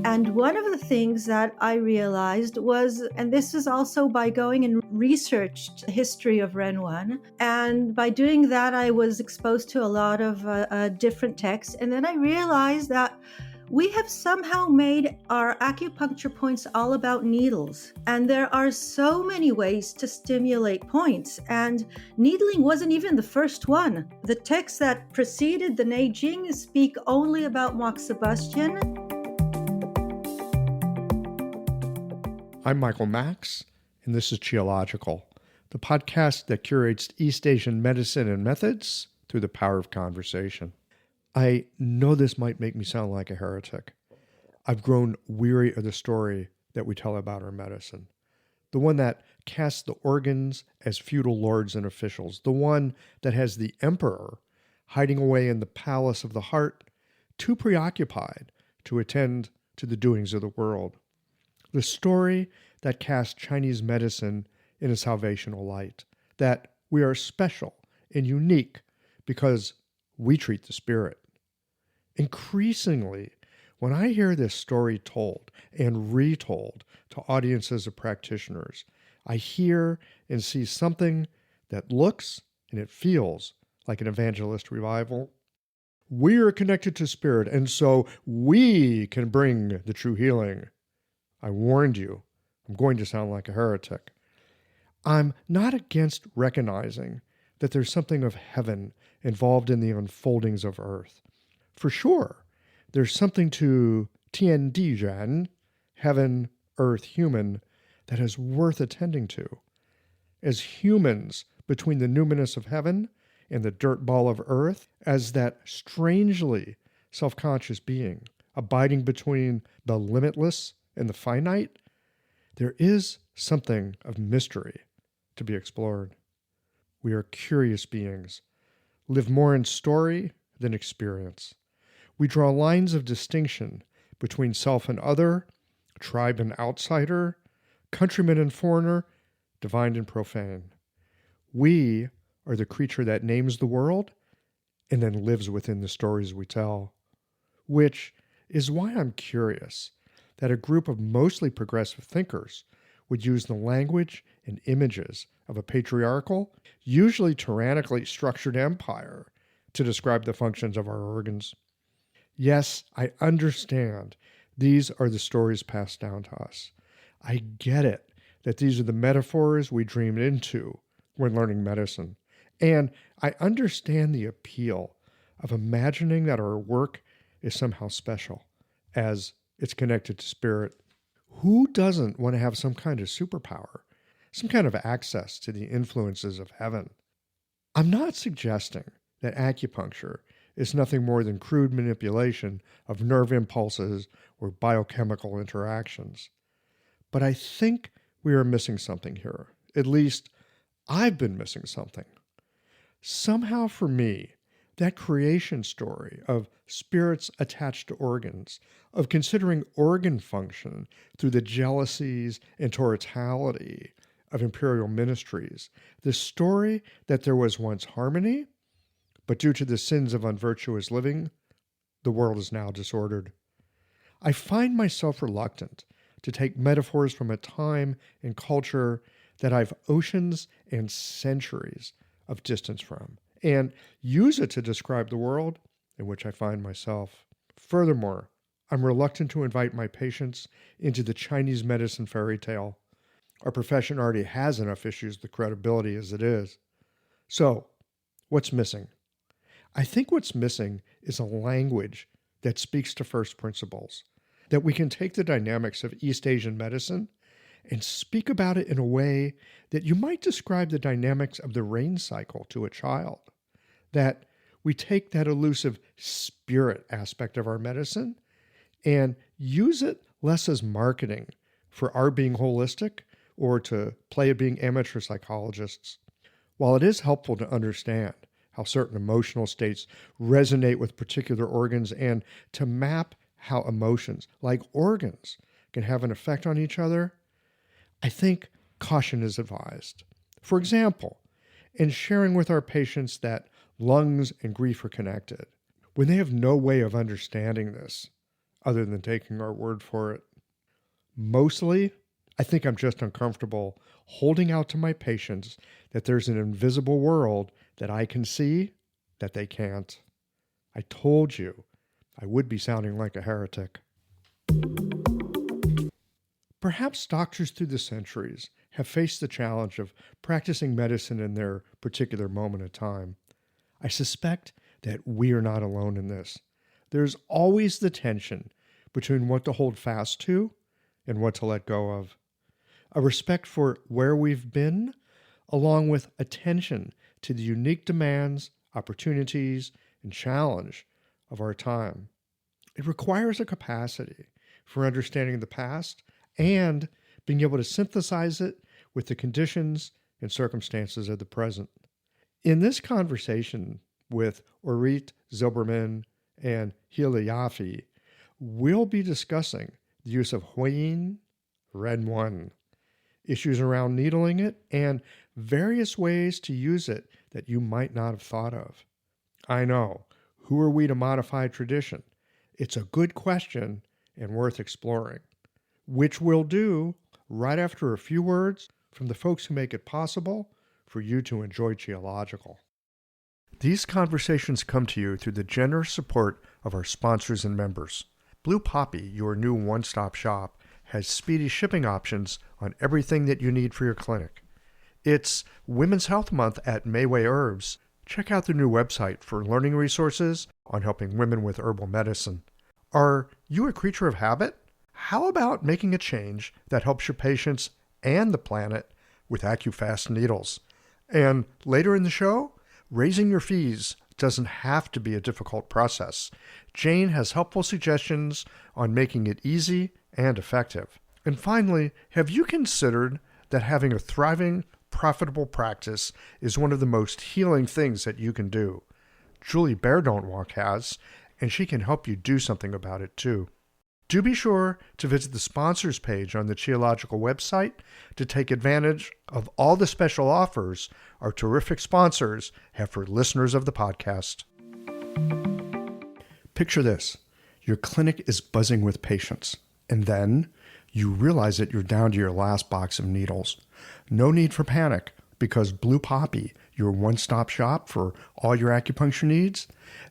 And one of the things that I realized was, and this is also by going and researched the history of Ren One, and by doing that, I was exposed to a lot of different texts. And then I realized that we have somehow made our acupuncture points all about needles. And there are so many ways to stimulate points. And needling wasn't even the first one. The texts that preceded the Neijing speak only about moxibustion. I'm Michael Max, and this is Qiological, the podcast that curates East Asian medicine and methods through the power of conversation. I know this might make me sound like a heretic. I've grown weary of the story that we tell about our medicine. The one that casts the organs as feudal lords and officials. The one that has the emperor hiding away in the palace of the heart, too preoccupied to attend to the doings of the world. The story that casts Chinese medicine in a salvational light. That we are special and unique because we treat the spirit. Increasingly, when I hear this story told and retold to audiences of practitioners, I hear and see something that looks and it feels like an evangelist revival. We are connected to spirit, and so we can bring the true healing. I warned you, I'm going to sound like a heretic. I'm not against recognizing that there's something of heaven involved in the unfoldings of earth. For sure, there's something to Tian Di Zhan, heaven, earth, human, that is worth attending to. As humans between the numinous of heaven and the dirt ball of earth, as that strangely self-conscious being, abiding between the limitless and the finite, there is something of mystery to be explored. We are curious beings, live more in story than experience. We draw lines of distinction between self and other, tribe and outsider, countryman and foreigner, divine and profane. We are the creature that names the world and then lives within the stories we tell, which is why I'm curious that a group of mostly progressive thinkers would use the language and images of a patriarchal, usually tyrannically structured empire to describe the functions of our organs. Yes, I understand these are the stories passed down to us. I get it that these are the metaphors we dreamed into when learning medicine. And I understand the appeal of imagining that our work is somehow special, as it's connected to spirit. Who doesn't want to have some kind of superpower, some kind of access to the influences of heaven? I'm not suggesting that acupuncture is nothing more than crude manipulation of nerve impulses or biochemical interactions. But I think we are missing something here. At least, I've been missing something. Somehow for me, that creation story of spirits attached to organs, of considering organ function through the jealousies and totality of imperial ministries, the story that there was once harmony, but due to the sins of unvirtuous living, the world is now disordered. I find myself reluctant to take metaphors from a time and culture that I've oceans and centuries of distance from, and use it to describe the world in which I find myself. Furthermore, I'm reluctant to invite my patients into the Chinese medicine fairy tale. Our profession already has enough issues with credibility as it is. So, what's missing? I think what's missing is a language that speaks to first principles, that we can take the dynamics of East Asian medicine and speak about it in a way that you might describe the dynamics of the rain cycle to a child, that we take that elusive spirit aspect of our medicine and use it less as marketing for our being holistic or to play at being amateur psychologists. While it is helpful to understand how certain emotional states resonate with particular organs and to map how emotions, like organs, can have an effect on each other, I think caution is advised. For example, in sharing with our patients that lungs and grief are connected, when they have no way of understanding this, other than taking our word for it. Mostly, I think I'm just uncomfortable holding out to my patients that there's an invisible world that I can see that they can't. I told you I would be sounding like a heretic. Perhaps doctors through the centuries have faced the challenge of practicing medicine in their particular moment of time. I suspect that we are not alone in this. There's always the tension between what to hold fast to and what to let go of. A respect for where we've been, along with attention to the unique demands, opportunities, and challenge of our time. It requires a capacity for understanding the past and being able to synthesize it with the conditions and circumstances of the present. In this conversation with Orit Zilberman and Hila Yaffee, we'll be discussing the use of Hui Yin, Ren One, issues around needling it, and various ways to use it that you might not have thought of. I know, who are we to modify tradition? It's a good question and worth exploring, which we'll do right after a few words from the folks who make it possible for you to enjoy Geological. These conversations come to you through the generous support of our sponsors and members. Blue Poppy, your new one-stop shop, has speedy shipping options on everything that you need for your clinic. It's Women's Health Month at Mayway Herbs. Check out their new website for learning resources on helping women with herbal medicine. Are you a creature of habit? How about making a change that helps your patients and the planet with AccuFast needles? And later in the show, raising your fees doesn't have to be a difficult process. Jane has helpful suggestions on making it easy and effective. And finally, have you considered that having a thriving, profitable practice is one of the most healing things that you can do? Julie Bear Don't Walk has, and she can help you do something about it too. Do be sure to visit the sponsors page on the Geological website to take advantage of all the special offers our terrific sponsors have for listeners of the podcast. Picture this. Your clinic is buzzing with patients, and then you realize that you're down to your last box of needles. No need for panic, because Blue Poppy, your one-stop shop for all your acupuncture needs,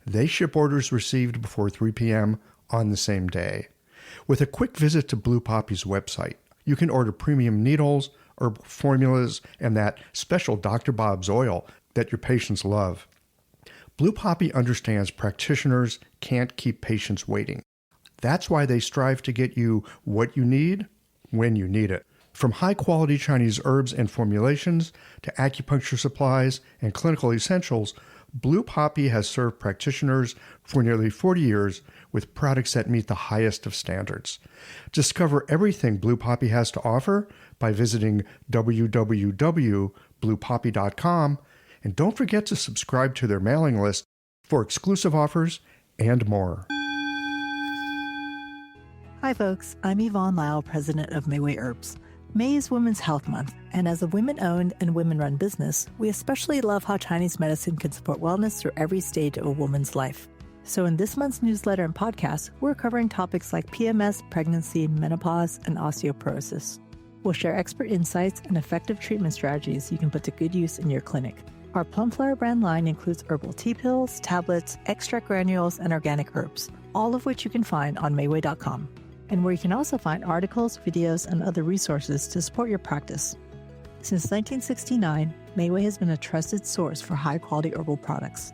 they ship orders received before 3 p.m. on the same day. With a quick visit to Blue Poppy's website, you can order premium needles, herbal formulas, and that special Dr. Bob's oil that your patients love. Blue Poppy understands practitioners can't keep patients waiting. That's why they strive to get you what you need when you need it. From high-quality Chinese herbs and formulations to acupuncture supplies and clinical essentials, Blue Poppy has served practitioners for nearly 40 years with products that meet the highest of standards. Discover everything Blue Poppy has to offer by visiting www.bluepoppy.com, and don't forget to subscribe to their mailing list for exclusive offers and more. Hi folks, I'm Yvonne Lyle, president of Mayway Herbs. May is Women's Health Month, and as a women-owned and women-run business, we especially love how Chinese medicine can support wellness through every stage of a woman's life. So in this month's newsletter and podcast, we're covering topics like PMS, pregnancy, menopause, and osteoporosis. We'll share expert insights and effective treatment strategies you can put to good use in your clinic. Our Plumflower brand line includes herbal tea pills, tablets, extract granules, and organic herbs, all of which you can find on Mayway.com, and where you can also find articles, videos, and other resources to support your practice. Since 1969, Mayway has been a trusted source for high-quality herbal products.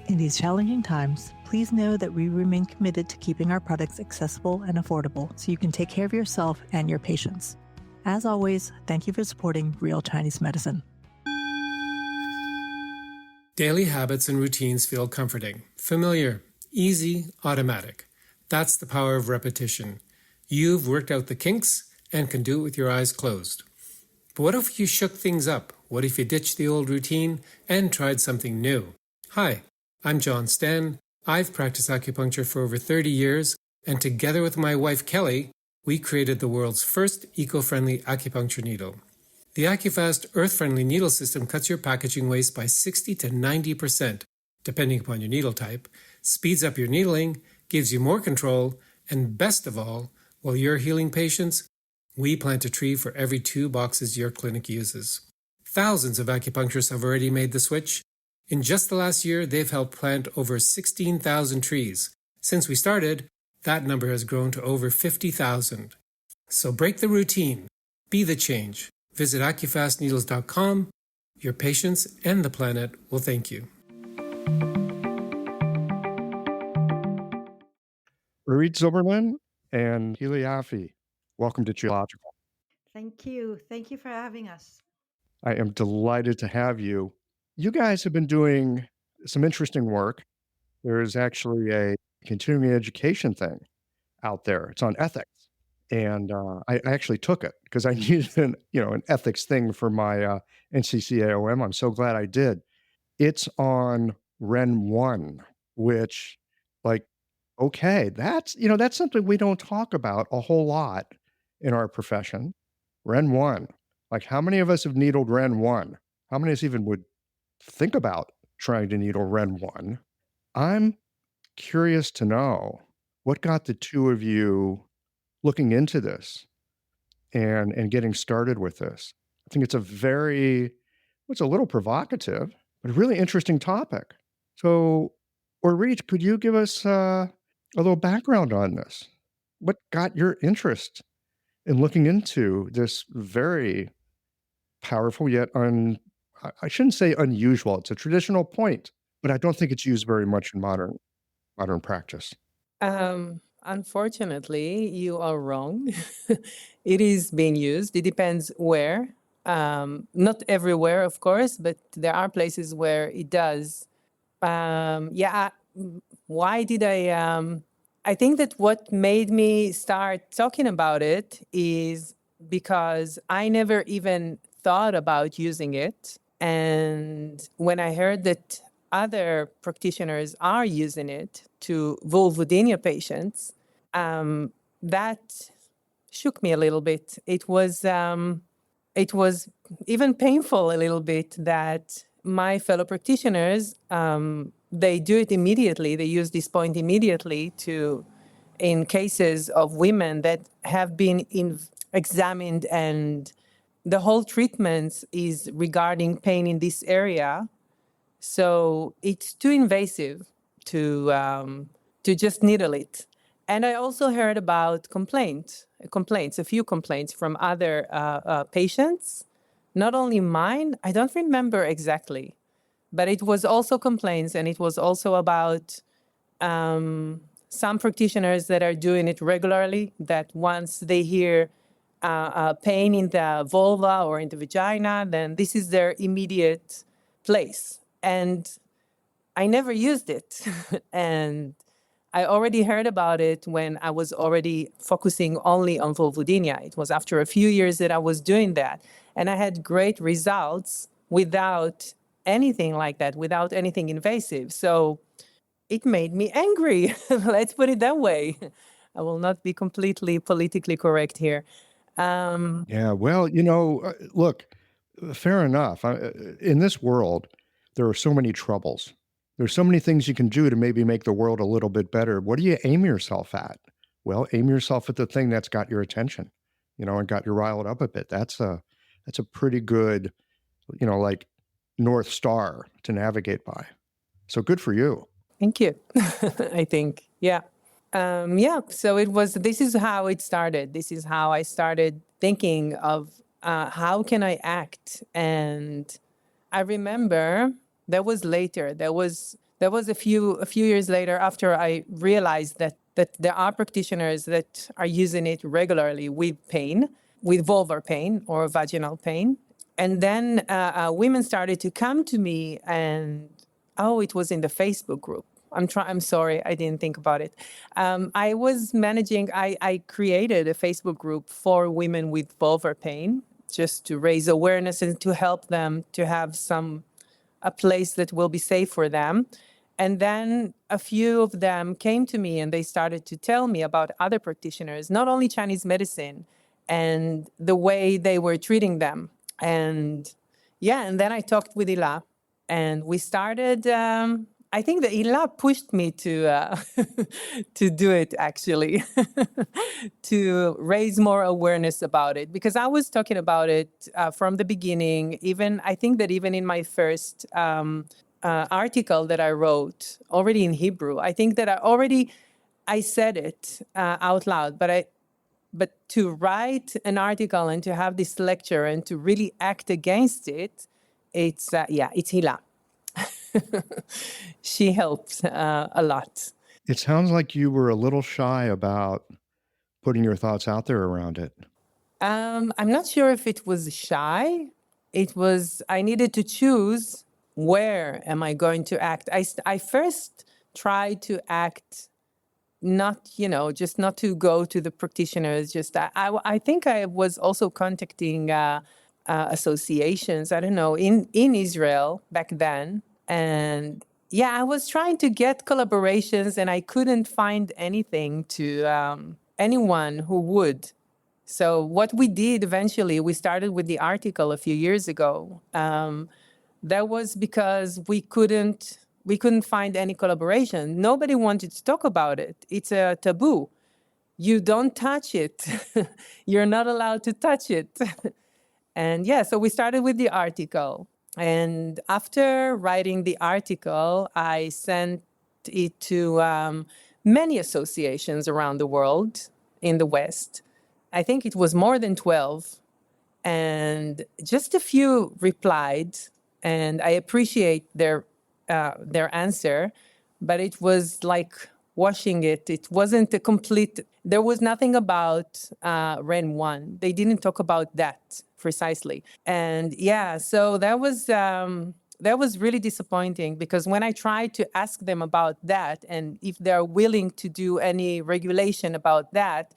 In these challenging times, please know that we remain committed to keeping our products accessible and affordable so you can take care of yourself and your patients. As always, thank you for supporting Real Chinese Medicine. Daily habits and routines feel comforting, familiar, easy, automatic. That's the power of repetition. You've worked out the kinks and can do it with your eyes closed. But what if you shook things up? What if you ditched the old routine and tried something new? Hi, I'm John Sten. I've practiced acupuncture for over 30 years, and together with my wife Kelly, we created the world's first eco-friendly acupuncture needle. The AccuFast earth-friendly needle system cuts your packaging waste by 60 to 90%, depending upon your needle type, speeds up your needling, gives you more control, And best of all, while you're healing patients, we plant a tree for every 2 boxes your clinic uses. Thousands of acupuncturists have already made the switch. In just the last year, they've helped plant over 16,000 trees. Since we started, that number has grown to over 50,000. So break the routine. Be the change. Visit acufastneedles.com. Your patients and the planet will thank you. Orit Zilberman and Hila Yaffee, welcome to Geological. Thank you. Thank you for having us. I am delighted to have you. You guys have been doing some interesting work. There is actually a continuing education thing out there. It's on ethics. And I actually took it because I needed an ethics thing for my NCCAOM. I'm so glad I did. It's on Ren One, which, okay, that's something we don't talk about a whole lot in our profession. Ren One, how many of us have needled Ren One? How many of us even would think about trying to needle Ren One? I'm curious to know what got the two of you looking into this and getting started with this. I think it's it's a little provocative, but a really interesting topic. So, Orit, could you give us a little background on this? What got your interest in looking into this very powerful yet I shouldn't say unusual. It's a traditional point, but I don't think it's used very much in modern practice. Unfortunately, you are wrong. It is being used. It depends where. Not everywhere, of course, but there are places where it does. Why did I think that what made me start talking about it is because I never even thought about using it. And when I heard that other practitioners are using it to vulvodynia patients, that shook me a little bit. It was even painful a little bit that my fellow practitioners, they do it immediately. They use this point immediately in cases of women that have been examined, and the whole treatment is regarding pain in this area. So it's too invasive to just needle it. And I also heard about a few complaints from other patients, not only mine. I don't remember exactly, but it was also complaints, and it was also about some practitioners that are doing it regularly, that once they hear pain in the vulva or in the vagina, then this is their immediate place. And I never used it. And I already heard about it when I was already focusing only on vulvodynia. It was after a few years that I was doing that. And I had great results without anything like that, without anything invasive. So it made me angry. Let's put it that way. I will not be completely politically correct here. Yeah, well, look, fair enough. In this world, there are so many troubles. There's so many things you can do to maybe make the world a little bit better. What do you aim yourself at? Well, aim yourself at the thing that's got your attention, and got you riled up a bit. That's a pretty good, North Star to navigate by. So good for you. Thank you. I think, yeah. So this is how it started. This is how I started thinking of how can I act? And I remember that was later. That was a few years later, after I realized that there are practitioners that are using it regularly with pain, with vulvar pain or vaginal pain. And then women started to come to me, and it was in the Facebook group. I'm sorry, I didn't think about it. I was managing, I created a Facebook group for women with vulvar pain, just to raise awareness and to help them to have a place that will be safe for them. And then a few of them came to me, and they started to tell me about other practitioners, not only Chinese medicine, and the way they were treating them. And then I talked with Hila, and we started, I think the Hila pushed me to to do it, actually, to raise more awareness about it, because I was talking about it from the beginning. Even I think that even in my first article that I wrote, already in Hebrew, I think that I said it out loud, but to write an article and to have this lecture and to really act against it, it's Hila. She helped a lot. It sounds like you were a little shy about putting your thoughts out there around it. I'm not sure if it was shy. It was, I needed to choose, where am I going to act? I first tried to act, not, just not to go to the practitioners. Just I think I was also contacting associations, I don't know, in Israel back then. And yeah, I was trying to get collaborations and I couldn't find anything to anyone who would. So what we did eventually, we started with the article a few years ago. That was because we couldn't find any collaboration. Nobody wanted to talk about it. It's a taboo. You don't touch it. You're not allowed to touch it. And yeah, so we started with the article. And after writing the article, I sent it to many associations around the world in the West. I think it was more than 12. And just a few replied, and I appreciate their answer, but it was like washing it. It wasn't a complete, there was nothing about Ren One. They didn't talk about that precisely. And yeah, so that was really disappointing, because when I tried to ask them about that and if they're willing to do any regulation about that,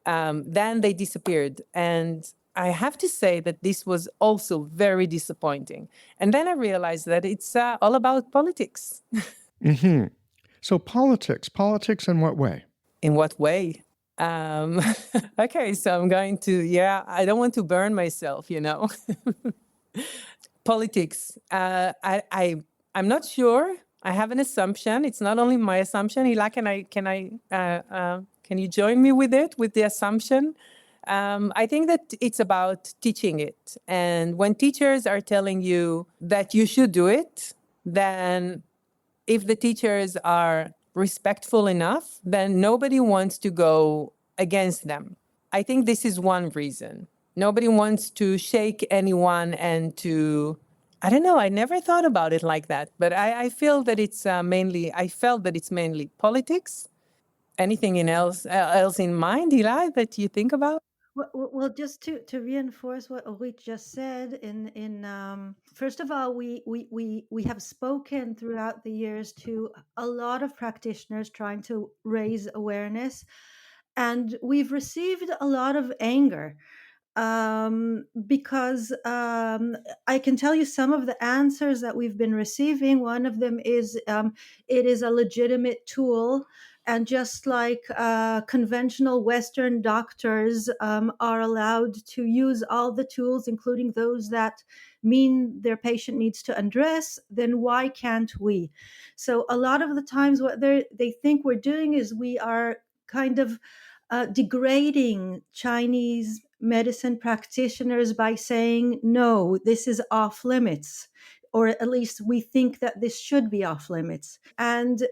then they disappeared. And I have to say that this was also very disappointing. And then I realized that it's all about politics. Mm-hmm. So politics in what way? In what way? Okay, so I'm going to, I don't want to burn myself, Politics. I'm not sure. I have an assumption. It's not only my assumption. Hila, can you join me with the assumption? I think that it's about teaching it. And when teachers are telling you that you should do it, then if the teachers are respectful enough, then nobody wants to go against them. I think this is one reason. Nobody wants to shake anyone and to, I don't know, I never thought about it like that, but I feel that it's I felt that it's mainly politics. Anything else in mind, Hila, that you think about? Well, just to reinforce what Orit just said, first of all, we have spoken throughout the years to a lot of practitioners trying to raise awareness, and we've received a lot of anger, because I can tell you some of the answers that we've been receiving. One of them is it is a legitimate tool. And just like conventional Western doctors are allowed to use all the tools, including those that mean their patient needs to undress, then why can't we? So a lot of the times what they think we're doing is we are kind of degrading Chinese medicine practitioners by saying, no, this is off limits. Or at least we think that this should be off limits, and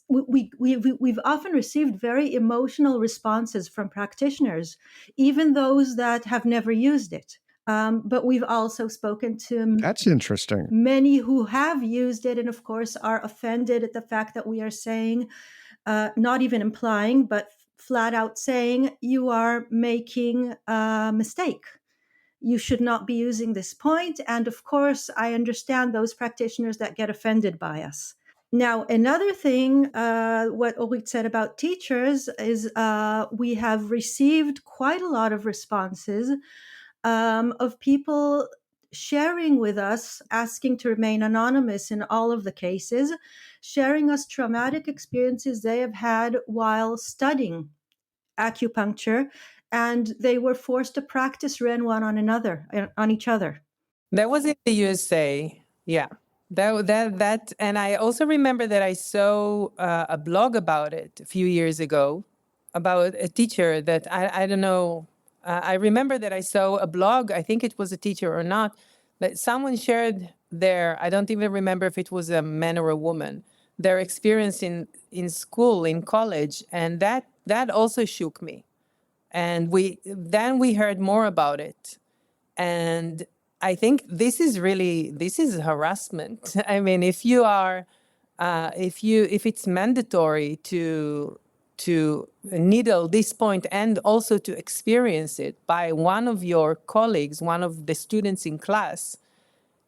we've often received very emotional responses from practitioners, even those that have never used it. But we've also spoken to That's interesting. Many who have used it, and of course are offended at the fact that we are saying, not even implying, but flat out saying, you are making a mistake. You should not be using this point. And of course, I understand those practitioners that get offended by us. Now, another thing, what Orit said about teachers is we have received quite a lot of responses of people sharing with us, asking to remain anonymous in all of the cases, sharing us traumatic experiences they have had while studying acupuncture, and they were forced to practice Ren One on each other. That was in the USA. Yeah. And I also remember that I saw a blog about it a few years ago about a teacher that I don't know. I remember that I saw a blog. I think it was a teacher or not, but someone shared I don't even remember if it was a man or a woman, their experience in school, in college, and that also shook me. And we heard more about it. And I think this is harassment. I mean, if it's mandatory to needle this point and also to experience it by one of your colleagues, one of the students in class,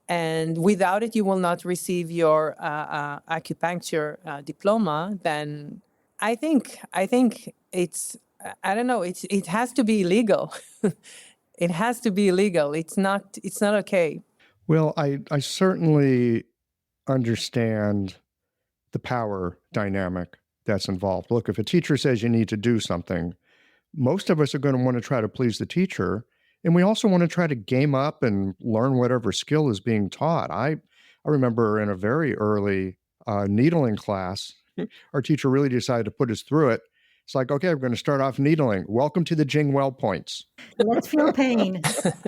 and without it you will not receive your acupuncture diploma, then I think it's, I don't know, it has to be illegal. It has to be illegal. It's not okay. Well, I certainly understand the power dynamic that's involved. Look, if a teacher says you need to do something, most of us are going to want to try to please the teacher. And we also want to try to game up and learn whatever skill is being taught. I remember in a very early needling class, our teacher really decided to put us through it. It's like, okay, we're going to start off needling. Welcome to the Jing Well points. Let's feel pain.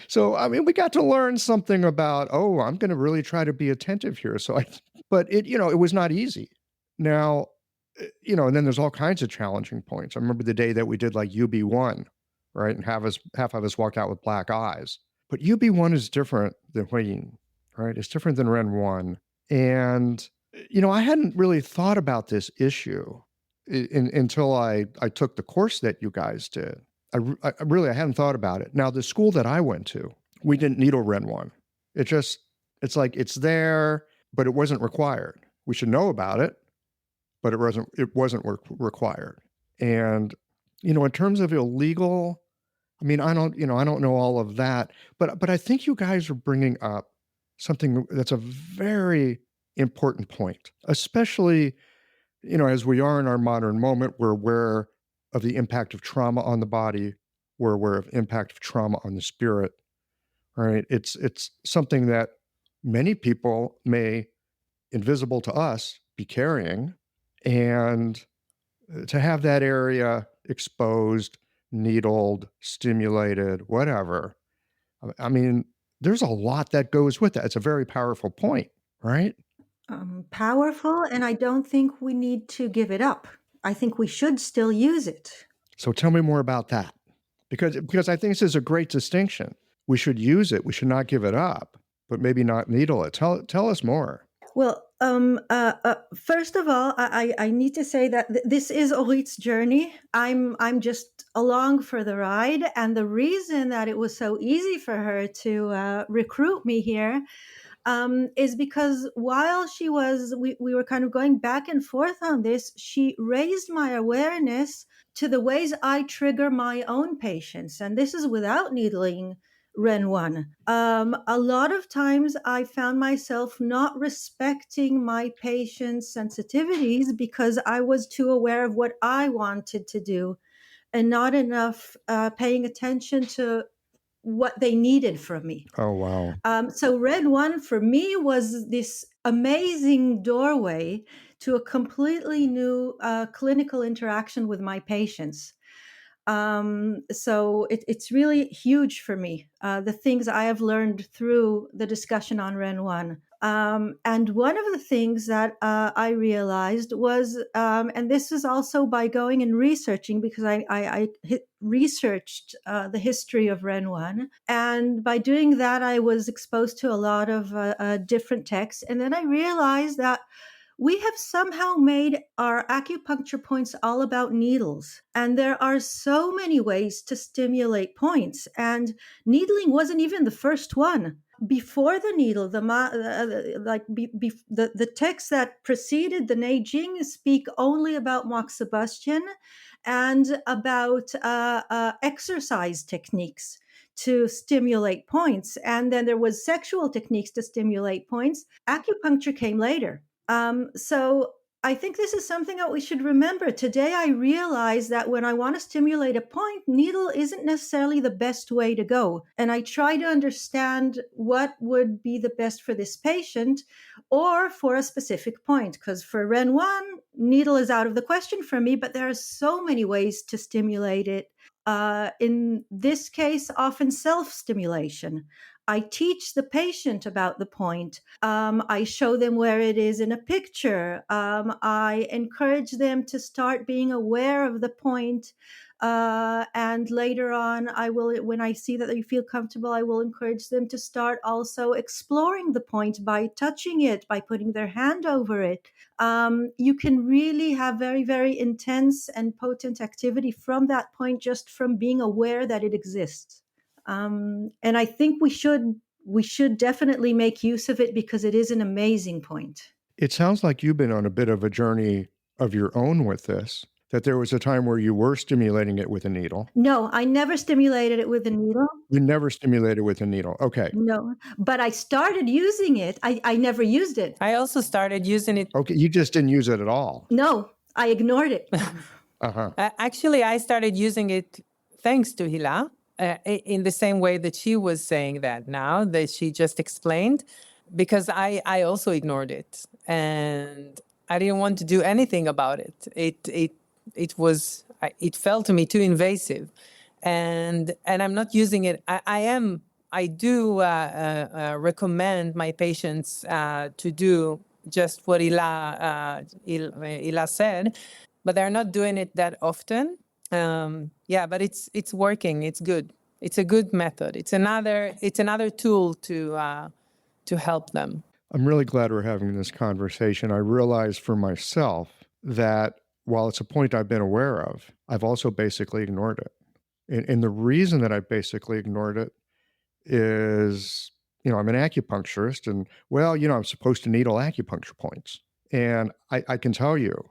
So, I mean, we got to learn something about, I'm going to really try to be attentive here. But it was not easy. Now, and then there's all kinds of challenging points. I remember the day that we did like UB1, right? And half of us walked out with black eyes. But UB1 is different than Hui Yin, right? It's different than Ren One. And, I hadn't really thought about this issue until I took the course that you guys did. I hadn't thought about it. Now, the school that I went to, we didn't needle Ren One. It's like it's there, but it wasn't required. We should know about it, but it wasn't required. And, in terms of illegal, I mean, I don't know all of that, but I think you guys are bringing up something that's a very important point, especially, as we are in our modern moment, we're aware of the impact of trauma on the body. We're aware of impact of trauma on the spirit, right? It's something that many people may, invisible to us, be carrying. And to have that area exposed, needled, stimulated, whatever, I mean, there's a lot that goes with that. It's a very powerful point, right? Powerful, and I don't think we need to give it up. I think we should still use it. So tell me more about that, because I think this is a great distinction. We should use it. We should not give it up, but maybe not needle it. Tell us more. Well, first of all, I need to say that this is Orit's journey. I'm just along for the ride, and the reason that it was so easy for her to recruit me here is because while we were kind of going back and forth on this, she raised my awareness to the ways I trigger my own patients, and this is without needling Ren One. A lot of times I found myself not respecting my patients' sensitivities because I was too aware of what I wanted to do and not enough paying attention to what they needed from me. Oh, wow. So Ren One for me was this amazing doorway to a completely new clinical interaction with my patients. So it's really huge for me, the things I have learned through the discussion on Ren One. And one of the things that I realized was, and this is also by going and researching, because I researched the history of Ren One. And by doing that, I was exposed to a lot of different texts. And then I realized that we have somehow made our acupuncture points all about needles. And there are so many ways to stimulate points. And needling wasn't even the first one. Before the needle, the texts that preceded the Neijing speak only about moxibustion and about exercise techniques to stimulate points. And then there was sexual techniques to stimulate points. Acupuncture came later. So I think this is something that we should remember. Today, I realize that when I want to stimulate a point, needle isn't necessarily the best way to go. And I try to understand what would be the best for this patient or for a specific point. Because for Ren One, needle is out of the question for me, but there are so many ways to stimulate it. In this case, often self-stimulation. I teach the patient about the point. I show them where it is in a picture. I encourage them to start being aware of the point. And later on, I will, when I see that they feel comfortable, I will encourage them to start also exploring the point by touching it, by putting their hand over it. You can really have very, very intense and potent activity from that point just from being aware that it exists. And I think we should definitely make use of it because it is an amazing point. It sounds like you've been on a bit of a journey of your own with this, that there was a time where you were stimulating it with a needle. No, I never stimulated it with a needle. You never stimulated with a needle. Okay. No, but I started using it. I never used it. I also started using it. Okay, you just didn't use it at all. No, I ignored it. Actually, I started using it thanks to Hila, in the same way that she was saying that now, that she just explained, because I also ignored it. And I didn't want to do anything about it. It felt to me too invasive. And I'm not using it. I do recommend my patients to do just what Hila said, but they're not doing it that often. But it's working. It's good. It's a good method. It's another tool to help them. I'm really glad we're having this conversation. I realize for myself that while it's a point I've been aware of, I've also basically ignored it. And the reason that I basically ignored it is, I'm an acupuncturist and, I'm supposed to needle acupuncture points. And I can tell you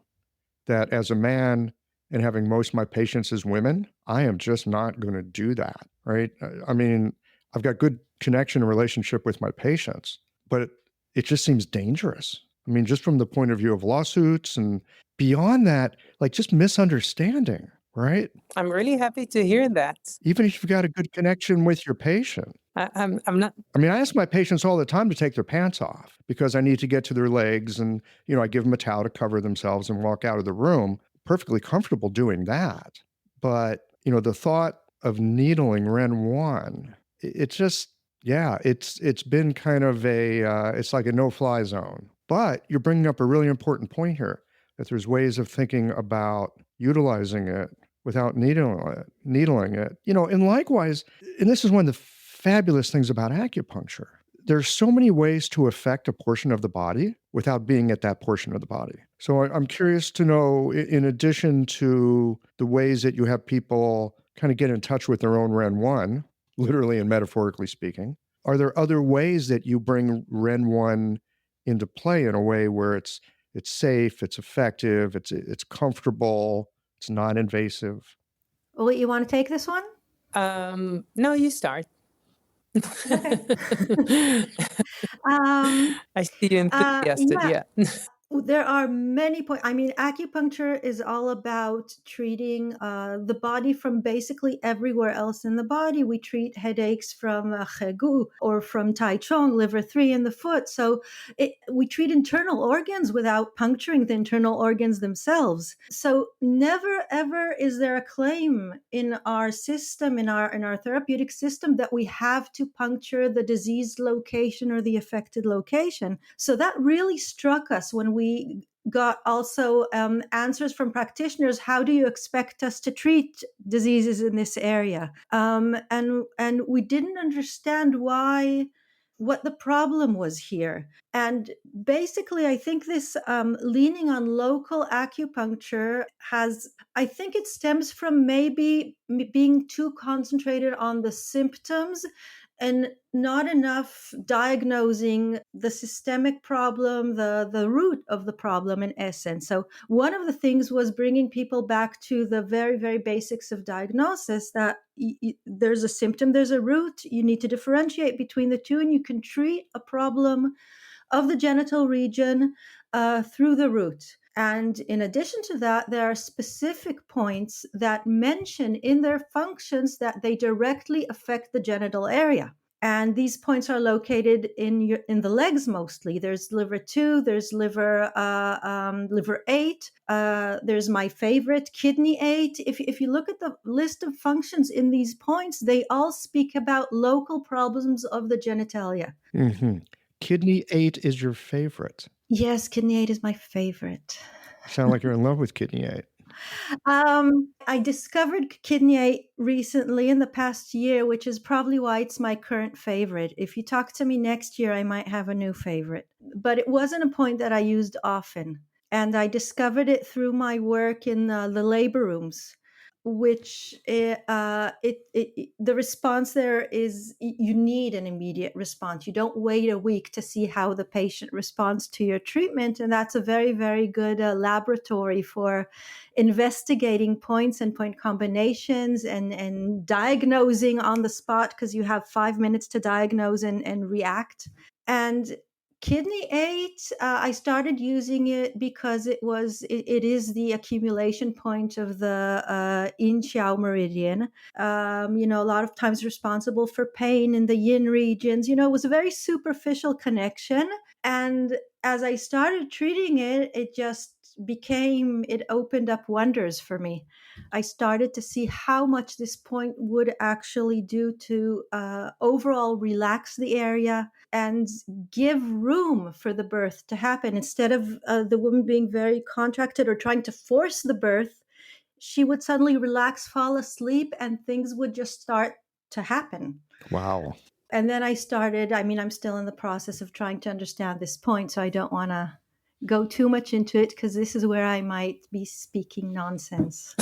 that as a man and having most of my patients as women, I am just not going to do that, right? I mean, I've got good connection and relationship with my patients, but it just seems dangerous. I mean, just from the point of view of lawsuits and beyond that, like just misunderstanding, right? I'm really happy to hear that. Even if you've got a good connection with your patient. I'm not. I mean, I ask my patients all the time to take their pants off because I need to get to their legs and, I give them a towel to cover themselves and walk out of the room. Perfectly comfortable doing that. But, the thought of needling Ren One, it's just, it's been kind of it's like a no-fly zone. But you're bringing up a really important point here, that there's ways of thinking about utilizing it without needling it. And likewise, and this is one of the fabulous things about acupuncture, there's so many ways to affect a portion of the body without being at that portion of the body. So I'm curious to know, in addition to the ways that you have people kind of get in touch with their own Ren One, literally and metaphorically speaking, are there other ways that you bring Ren One into play in a way where it's safe, it's effective, it's comfortable, it's non-invasive? Well, you want to take this one? No, you start. I see you enthusiastic. Yeah. There are many points. I mean, acupuncture is all about treating the body from basically everywhere else in the body. We treat headaches from Hegu or from Tai Chong, liver 3 in the foot. So we treat internal organs without puncturing the internal organs themselves. So never ever is there a claim in our system, in our therapeutic system, that we have to puncture the diseased location or the affected location. So that really struck us when we got also answers from practitioners. How do you expect us to treat diseases in this area? And we didn't understand what the problem was here. And basically, I think this leaning on local acupuncture I think it stems from maybe being too concentrated on the symptoms and not enough diagnosing the systemic problem, the root of the problem in essence. So one of the things was bringing people back to the very, very basics of diagnosis, that there's a symptom, there's a root, you need to differentiate between the two, and you can treat a problem of the genital region through the root. And in addition to that, there are specific points that mention in their functions that they directly affect the genital area. And these points are located in the legs mostly. There's liver 2, there's liver 8, there's my favorite, kidney 8. If you look at the list of functions in these points, they all speak about local problems of the genitalia. Mm-hmm. Kidney 8 is your favorite. Yes, kidney 8 is my favorite. You sound like you're in love with kidney 8. I discovered kidney 8 recently in the past year, which is probably why it's my current favorite. If you talk to me next year, I might have a new favorite. But it wasn't a point that I used often. And I discovered it through my work in the labor rooms, which the response there is you need an immediate response. You don't wait a week to see how the patient responds to your treatment. And that's a very, very good laboratory for investigating points and point combinations and diagnosing on the spot, because you have 5 minutes to diagnose and react. And kidney 8, I started using it because it is the accumulation point of the yin qiao meridian. A lot of times responsible for pain in the yin regions. It was a very superficial connection. And as I started treating it, it opened up wonders for me. I started to see how much this point would actually do to overall relax the area and give room for the birth to happen. Instead of the woman being very contracted or trying to force the birth, she would suddenly relax, fall asleep, and things would just start to happen. Wow. And then I'm still in the process of trying to understand this point, so I don't want to go too much into it because this is where I might be speaking nonsense.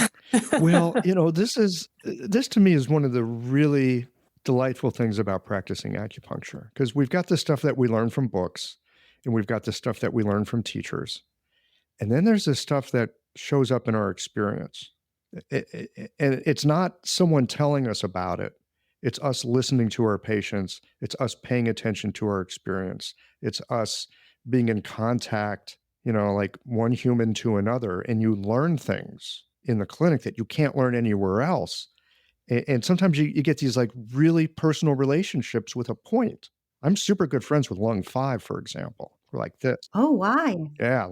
Well, this to me is one of the really delightful things about practicing acupuncture, because we've got the stuff that we learn from books and we've got the stuff that we learn from teachers. And then there's this stuff that shows up in our experience. And it's not someone telling us about it. It's us listening to our patients. It's us paying attention to our experience. It's us being in contact, like one human to another. And you learn things in the clinic that you can't learn anywhere else. And sometimes you get these like really personal relationships with a point. I'm super good friends with lung 5, for example. We're like this. Oh, why? Yeah,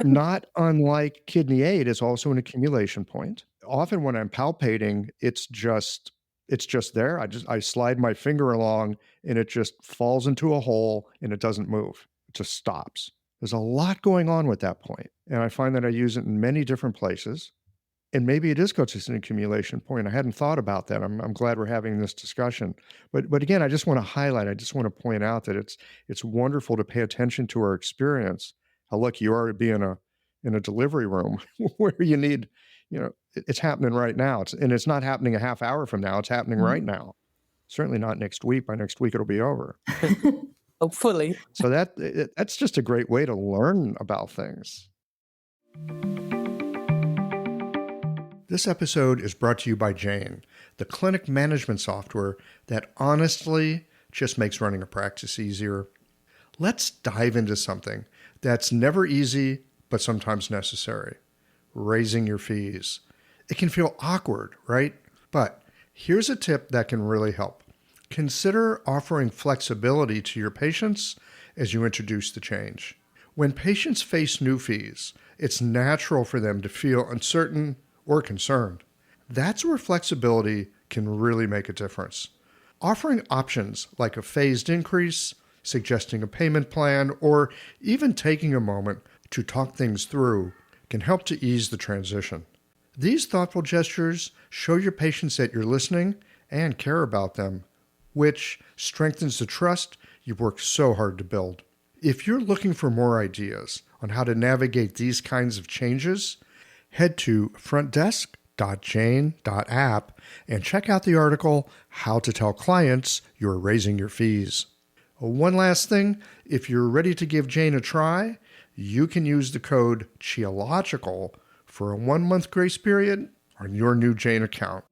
not unlike kidney 8 is also an accumulation point. Often when I'm palpating, it's just there. I slide my finger along and it just falls into a hole and it doesn't move. It just stops. There's a lot going on with that point. And I find that I use it in many different places. And maybe it is just an accumulation point. I hadn't thought about that. I'm glad we're having this discussion. But again, I just want to point out that it's wonderful to pay attention to our experience. How lucky you are to be in a delivery room where you need, it's happening right now. It's not happening a half hour from now. It's happening right now. Certainly not next week. By next week, it'll be over. Hopefully. So that's just a great way to learn about things. This episode is brought to you by Jane, the clinic management software that honestly just makes running a practice easier. Let's dive into something that's never easy, but sometimes necessary: raising your fees. It can feel awkward, right? But here's a tip that can really help. Consider offering flexibility to your patients as you introduce the change. When patients face new fees, it's natural for them to feel uncertain or concerned. That's where flexibility can really make a difference. Offering options like a phased increase, suggesting a payment plan, or even taking a moment to talk things through can help to ease the transition. These thoughtful gestures show your patients that you're listening and care about them, which strengthens the trust you've worked so hard to build. If you're looking for more ideas on how to navigate these kinds of changes, head to frontdesk.jane.app and check out the article, How to Tell Clients You're Raising Your Fees. One last thing, if you're ready to give Jane a try, you can use the code CHIOLOGICAL for a 1-month grace period on your new Jane account.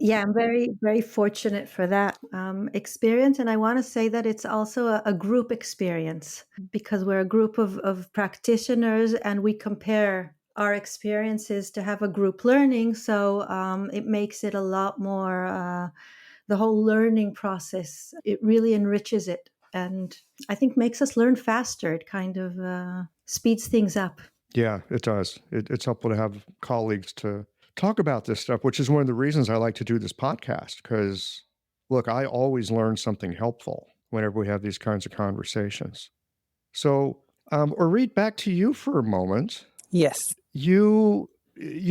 Yeah, I'm very, very fortunate for that experience. And I want to say that it's also a group experience because we're a group of practitioners and we compare our experiences to have a group learning. So it makes it a lot more, the whole learning process, it really enriches it. And I think makes us learn faster. It kind of speeds things up. Yeah, it does. It's helpful to have colleagues to talk about this stuff, which is one of the reasons I like to do this podcast. Because, look, I always learn something helpful whenever we have these kinds of conversations. So, Orit, back to you for a moment. Yes. You've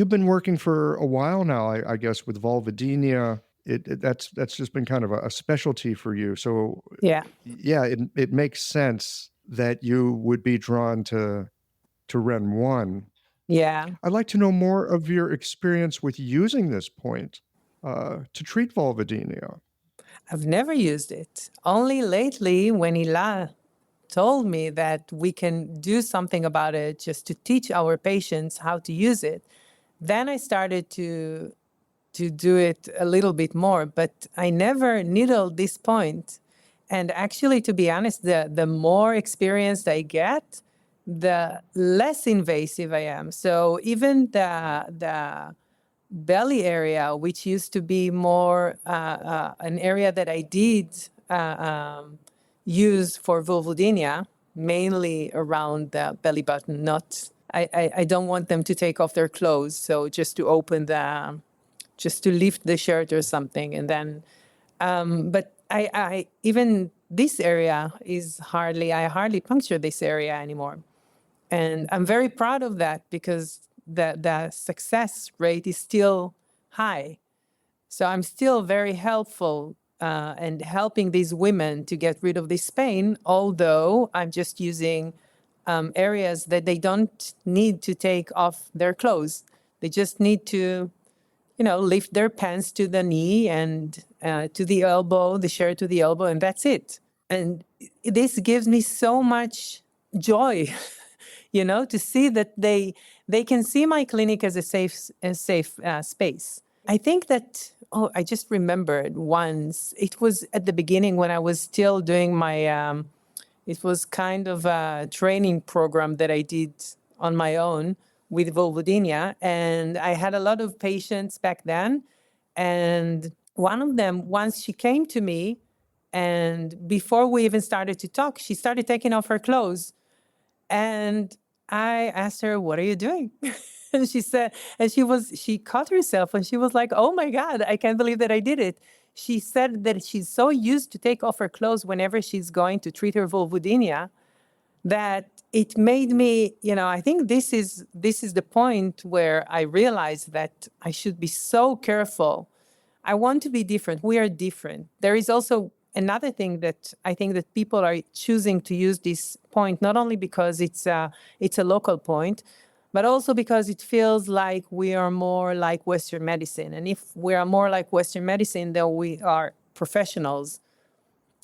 been working for a while now, I guess, with vulvodynia. That's just been kind of a specialty for you. So, Yeah. It makes sense that you would be drawn to Ren One. Yeah. I'd like to know more of your experience with using this point to treat vulvodynia. I've never used it. Only lately when Hila told me that we can do something about it just to teach our patients how to use it, then I started to do it a little bit more, but I never needled this point. And actually, to be honest, the more experienced I get, the less invasive I am. So even the belly area, which used to be more an area that I did use for vulvodynia, mainly around the belly button, not, I don't want them to take off their clothes. So just to open just to lift the shirt or something. And then, but I even this area is I hardly puncture this area anymore. And I'm very proud of that because the success rate is still high. So I'm still very helpful and helping these women to get rid of this pain, although I'm just using areas that they don't need to take off their clothes. They just need to, lift their pants to the knee and to the elbow, the shirt to the elbow, and that's it. And this gives me so much joy, to see that they can see my clinic as a safe space. I think that, I just remembered once, it was at the beginning when I was still doing my, it was kind of a training program that I did on my own with vulvodynia. And I had a lot of patients back then. And one of them, once she came to me, and before we even started to talk, she started taking off her clothes. And I asked her, "What are you doing?" And she said, and she caught herself and she was like, "Oh my God, I can't believe that I did it." She said that she's so used to take off her clothes whenever she's going to treat her vulvodynia that it made me, I think this is the point where I realized that I should be so careful. I want to be different. We are different. There is also another thing that I think that people are choosing to use this point, not only because it's a local point, but also because it feels like we are more like Western medicine. And if we are more like Western medicine, then we are professionals.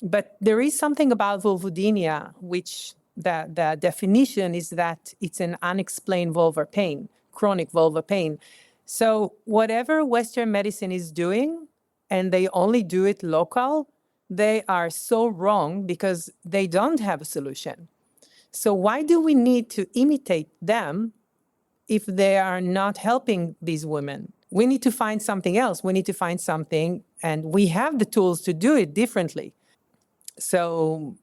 But there is something about vulvodynia, which the definition is that it's an unexplained vulvar pain, chronic vulvar pain. So whatever Western medicine is doing, and they only do it local, they are so wrong because they don't have a solution. So why do we need to imitate them if they are not helping these women? We need to find something else. We need to find something, and we have the tools to do it differently. So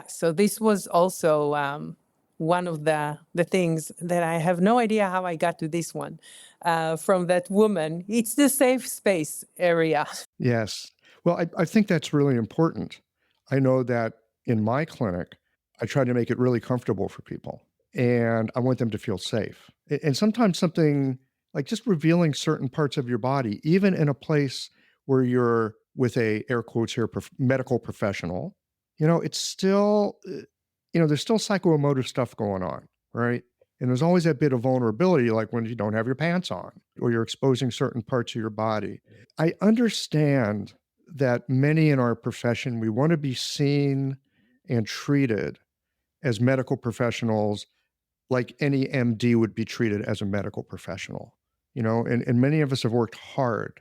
so this was also one of the things that I have no idea how I got to this one from that woman. It's the safe space area. Yes. Well, I think that's really important. I know that in my clinic, I try to make it really comfortable for people and I want them to feel safe. And sometimes something like just revealing certain parts of your body, even in a place where you're with a air quotes here medical professional, it's still, there's still psychoemotive stuff going on, right? And there's always that bit of vulnerability, like when you don't have your pants on or you're exposing certain parts of your body. I understand that many in our profession, we want to be seen and treated as medical professionals like any MD would be treated as a medical professional, and many of us have worked hard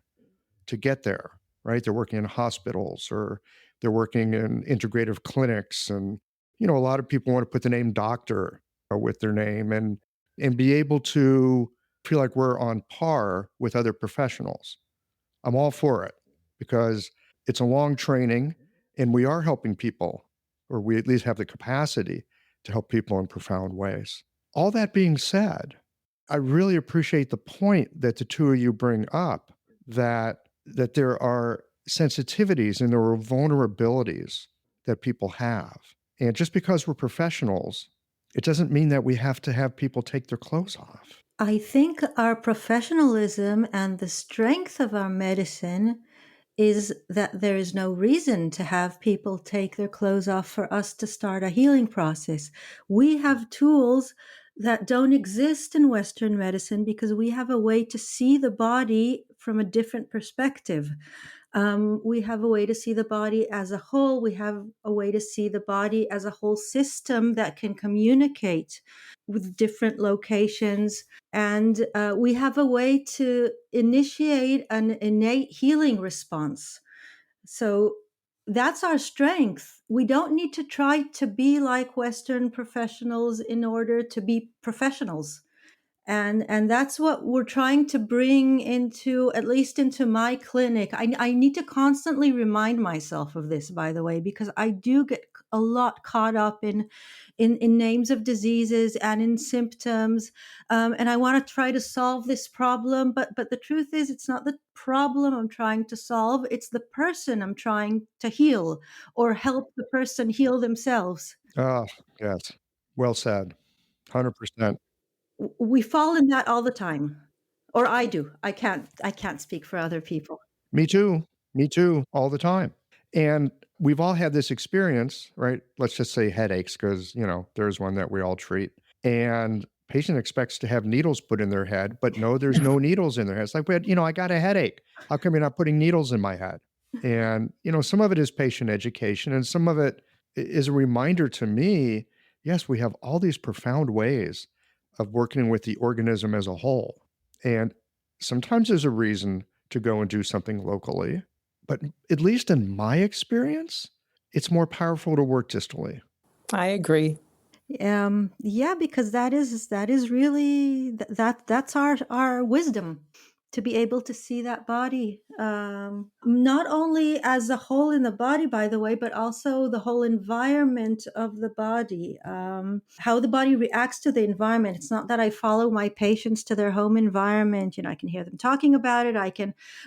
to get there, right? They're working in hospitals or they're working in integrative clinics. And, a lot of people want to put the name doctor with their name and be able to feel like we're on par with other professionals. I'm all for it because it's a long training and we are helping people, or we at least have the capacity to help people in profound ways. All that being said, I really appreciate the point that the two of you bring up that there are sensitivities and there are vulnerabilities that people have. And just because we're professionals, it doesn't mean that we have to have people take their clothes off. I think our professionalism and the strength of our medicine is that there is no reason to have people take their clothes off for us to start a healing process. We have tools that don't exist in Western medicine because we have a way to see the body from a different perspective. We have a way to see the body as a whole. We have a way to see the body as a whole system that can communicate with different locations. And we have a way to initiate an innate healing response. So that's our strength. We don't need to try to be like Western professionals in order to be professionals. And that's what we're trying to bring into, at least into my clinic. I need to constantly remind myself of this, by the way, because I do get a lot caught up in names of diseases and in symptoms, and I want to try to solve this problem, but the truth is it's not the problem I'm trying to solve, it's the person I'm trying to heal or help the person heal themselves. Ah, yes. Well said. 100%. We fall in that all the time, or I do. I can't speak for other people. Me too. Me too. All the time. And we've all had this experience, right? Let's just say headaches, because, there's one that we all treat. And patient expects to have needles put in their head, but no, there's no needles in their head. It's like, I got a headache. How come you're not putting needles in my head? And, some of it is patient education and some of it is a reminder to me, yes, we have all these profound ways of working with the organism as a whole. And sometimes there's a reason to go and do something locally. But at least in my experience, it's more powerful to work distally. I agree. Yeah, because that is really that's our wisdom, to be able to see that body, not only as a whole in the body, by the way, but also the whole environment of the body, how the body reacts to the environment. It's not that I follow my patients to their home environment. I can hear them talking about it.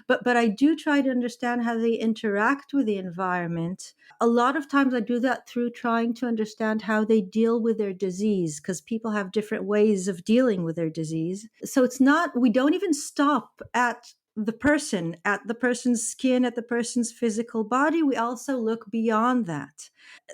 But I do try to understand how they interact with the environment. A lot of times I do that through trying to understand how they deal with their disease, because people have different ways of dealing with their disease. So we don't even stop at the person, at the person's skin, at the person's physical body. We also look beyond that.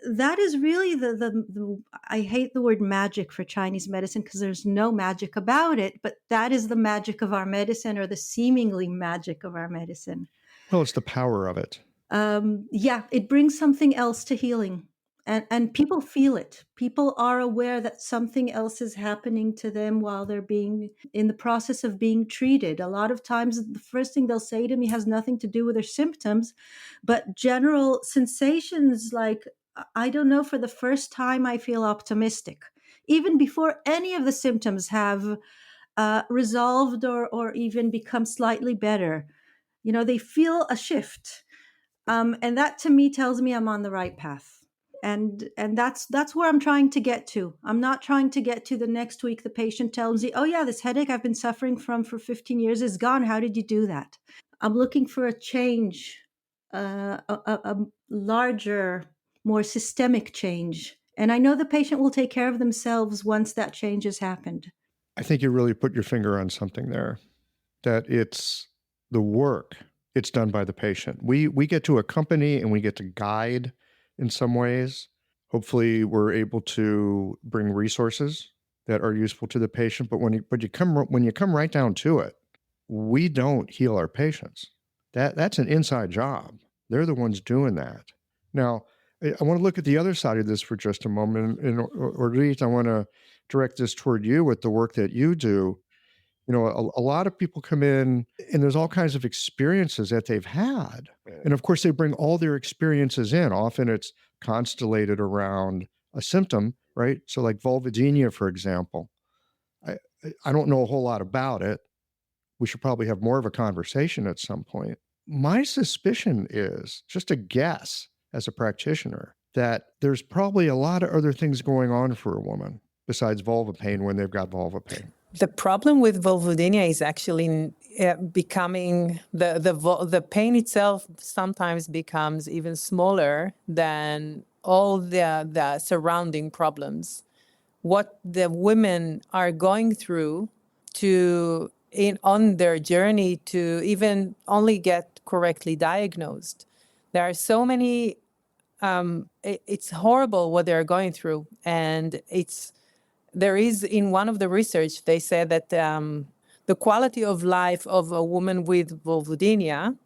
That is really the I hate the word magic for Chinese medicine because there's no magic about it, but that is the magic of our medicine, or the seemingly magic of our medicine. Well, it's the power of it. It brings something else to healing. And people feel it. People are aware that something else is happening to them while they're being in the process of being treated. A lot of times, the first thing they'll say to me has nothing to do with their symptoms, but general sensations like, I don't know, for the first time, I feel optimistic, even before any of the symptoms have resolved or even become slightly better. They feel a shift. And that to me tells me I'm on the right path. And that's where I'm trying to get to. I'm not trying to get to the next week the patient tells me, oh yeah, this headache I've been suffering from for 15 years is gone. How did you do that? I'm looking for a change, a larger, more systemic change. And I know the patient will take care of themselves once that change has happened. I think you really put your finger on something there, that it's the work, it's done by the patient. We get to accompany and we get to guide in some ways. Hopefully we're able to bring resources that are useful to the patient. But when you come right down to it, we don't heal our patients. That's an inside job. They're the ones doing that. Now, I want to look at the other side of this for just a moment. And Orit, I want to direct this toward you with the work that you do. A lot of people come in and there's all kinds of experiences that they've had. And of course, they bring all their experiences in. Often it's constellated around a symptom, right? So like vulvodynia, for example. I, I don't know a whole lot about it. We should probably have more of a conversation at some point. My suspicion is, just a guess as a practitioner, that there's probably a lot of other things going on for a woman besides vulva pain when they've got vulva pain. The problem with vulvodynia is actually becoming the pain itself sometimes becomes even smaller than all the surrounding problems. What the women are going through on their journey to even only get correctly diagnosed. There are so many, it's horrible what they're going through. And there is, in one of the research, they said that the quality of life of a woman with vulvodynia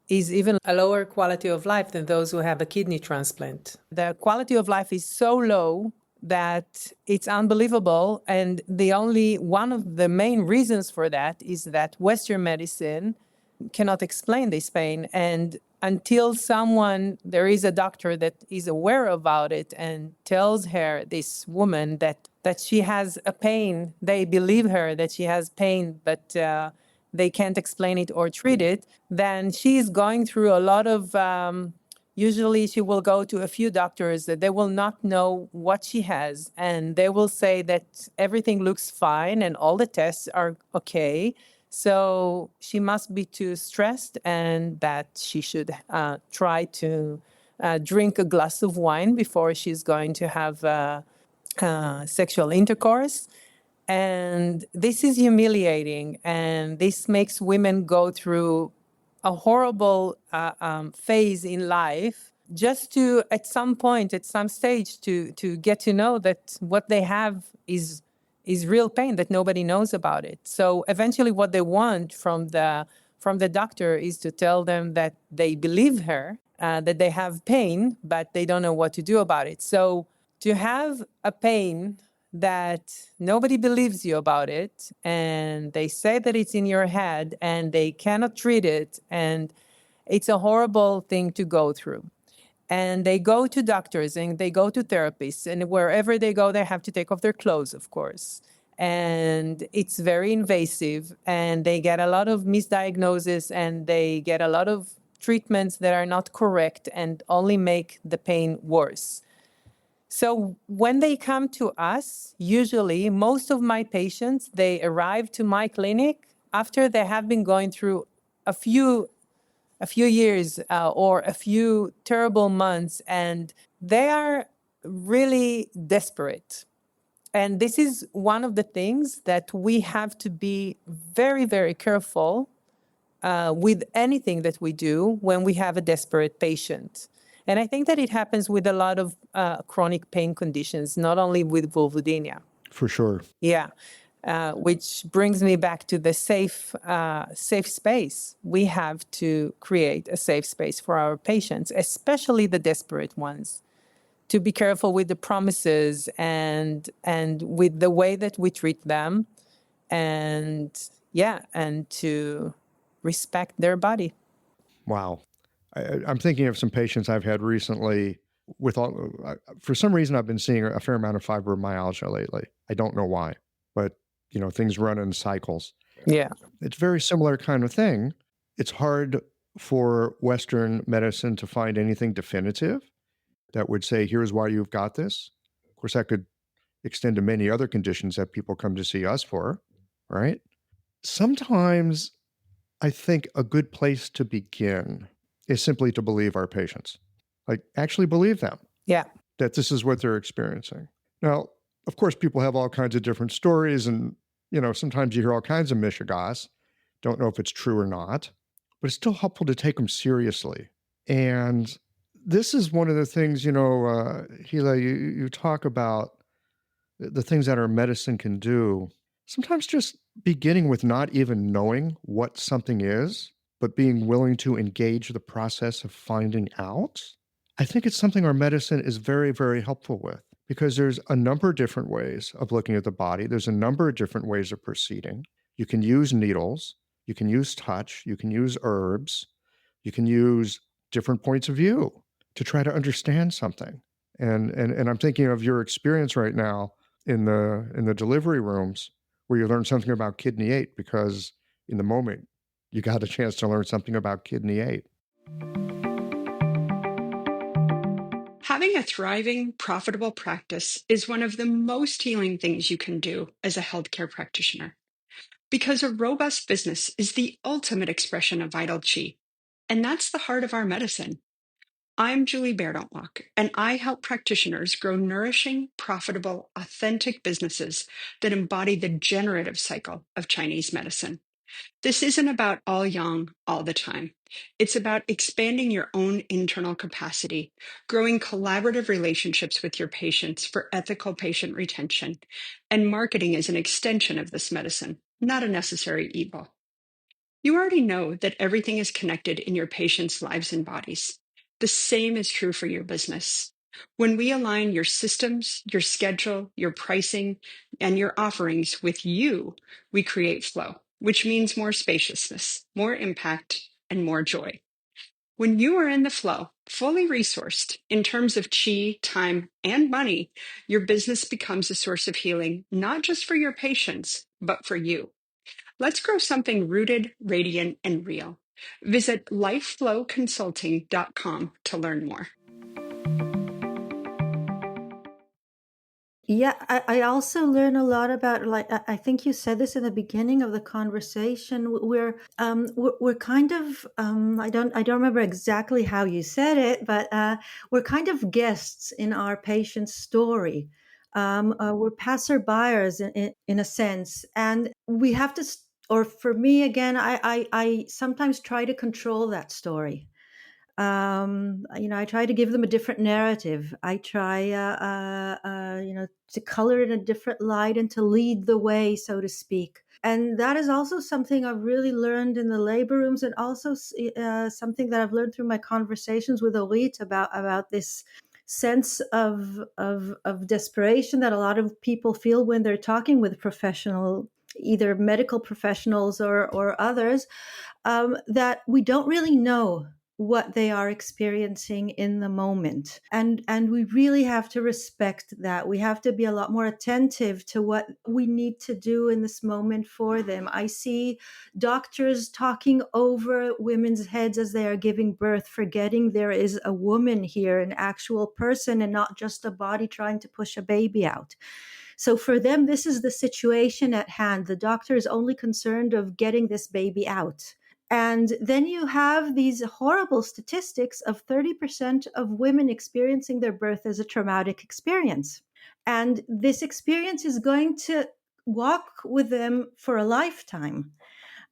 is even a lower quality of life than those who have a kidney transplant. The quality of life is so low that it's unbelievable. And one of the main reasons for that is that Western medicine cannot explain this pain. And until there is a doctor that is aware about it and tells her, this woman, that she has a pain, they believe her that she has pain, but they can't explain it or treat it, then she's going through a lot of, usually she will go to a few doctors that they will not know what she has. And they will say that everything looks fine and all the tests are okay. So she must be too stressed and that she should try to drink a glass of wine before she's going to have sexual intercourse. And this is humiliating. And this makes women go through a horrible phase in life just to, at some point, at some stage, to get to know that what they have is real pain, that nobody knows about it. So eventually what they want from the doctor is to tell them that they believe her, that they have pain, but they don't know what to do about it. So to have a pain that nobody believes you about it, and they say that it's in your head, and they cannot treat it, and it's a horrible thing to go through. And they go to doctors and they go to therapists, and wherever they go, they have to take off their clothes, of course. And it's very invasive, and they get a lot of misdiagnosis, and they get a lot of treatments that are not correct and only make the pain worse. So when they come to us, usually most of my patients, they arrive to my clinic after they have been going through a few years or a few terrible months, and they are really desperate. And this is one of the things that we have to be very, very careful with anything that we do when we have a desperate patient. And I think that it happens with a lot of chronic pain conditions, not only with vulvodynia. For sure. Yeah. Which brings me back to the safe space. We have to create a safe space for our patients, especially the desperate ones, to be careful with the promises and with the way that we treat them, and to respect their body. Wow. I'm thinking of some patients I've had recently for some reason, I've been seeing a fair amount of fibromyalgia lately. I don't know why, but things run in cycles. Yeah. It's a very similar kind of thing. It's hard for Western medicine to find anything definitive that would say, here's why you've got this. Of course, that could extend to many other conditions that people come to see us for, right? Sometimes I think a good place to begin is simply to believe our patients. Like, actually believe them. Yeah. That this is what they're experiencing. Now, of course, people have all kinds of different stories, and, sometimes you hear all kinds of mishigas. Don't know if it's true or not, but it's still helpful to take them seriously. And this is one of the things, Hila, you talk about the things that our medicine can do. Sometimes just beginning with not even knowing what something is, but being willing to engage the process of finding out. I think it's something our medicine is very, very helpful with, because there's a number of different ways of looking at the body. There's a number of different ways of proceeding. You can use needles, you can use touch, you can use herbs, you can use different points of view to try to understand something. And I'm thinking of your experience right now in the delivery rooms where you learn something about kidney 8 because in the moment you got a chance to learn something about kidney 8. Having a thriving, profitable practice is one of the most healing things you can do as a healthcare practitioner. Because a robust business is the ultimate expression of vital qi. And that's the heart of our medicine. I'm Julie Bairdontlock, and I help practitioners grow nourishing, profitable, authentic businesses that embody the generative cycle of Chinese medicine. This isn't about all yang all the time. It's about expanding your own internal capacity, growing collaborative relationships with your patients for ethical patient retention, and marketing as an extension of this medicine, not a necessary evil. You already know that everything is connected in your patients' lives and bodies. The same is true for your business. When we align your systems, your schedule, your pricing, and your offerings with you, we create flow, which means more spaciousness, more impact, and more joy. When you are in the flow, fully resourced in terms of chi, time, and money, your business becomes a source of healing, not just for your patients, but for you. Let's grow something rooted, radiant, and real. Visit lifeflowconsulting.com to learn more. Yeah, I also learn a lot about, like, I think you said this in the beginning of the conversation. We're kind of I don't remember exactly how you said it, but we're kind of guests in our patient's story. We're passerbyers in a sense, and we have to. Or for me, again, I sometimes try to control that story. I try to give them a different narrative. I try to color it in a different light and to lead the way, so to speak. And that is also something I've really learned in the labor rooms, and also something that I've learned through my conversations with Orit about this sense of desperation that a lot of people feel when they're talking with professional, either medical professionals or others, that we don't really know what they are experiencing in the moment, and we really have to respect that. We have to be a lot more attentive to what we need to do in this moment for them. I see doctors talking over women's heads as they are giving birth, forgetting there is a woman here, an actual person, and not just a body trying to push a baby out. So for them, this is the situation at hand. The doctor is only concerned of getting this baby out. And then you have these horrible statistics of 30% of women experiencing their birth as a traumatic experience. And this experience is going to walk with them for a lifetime.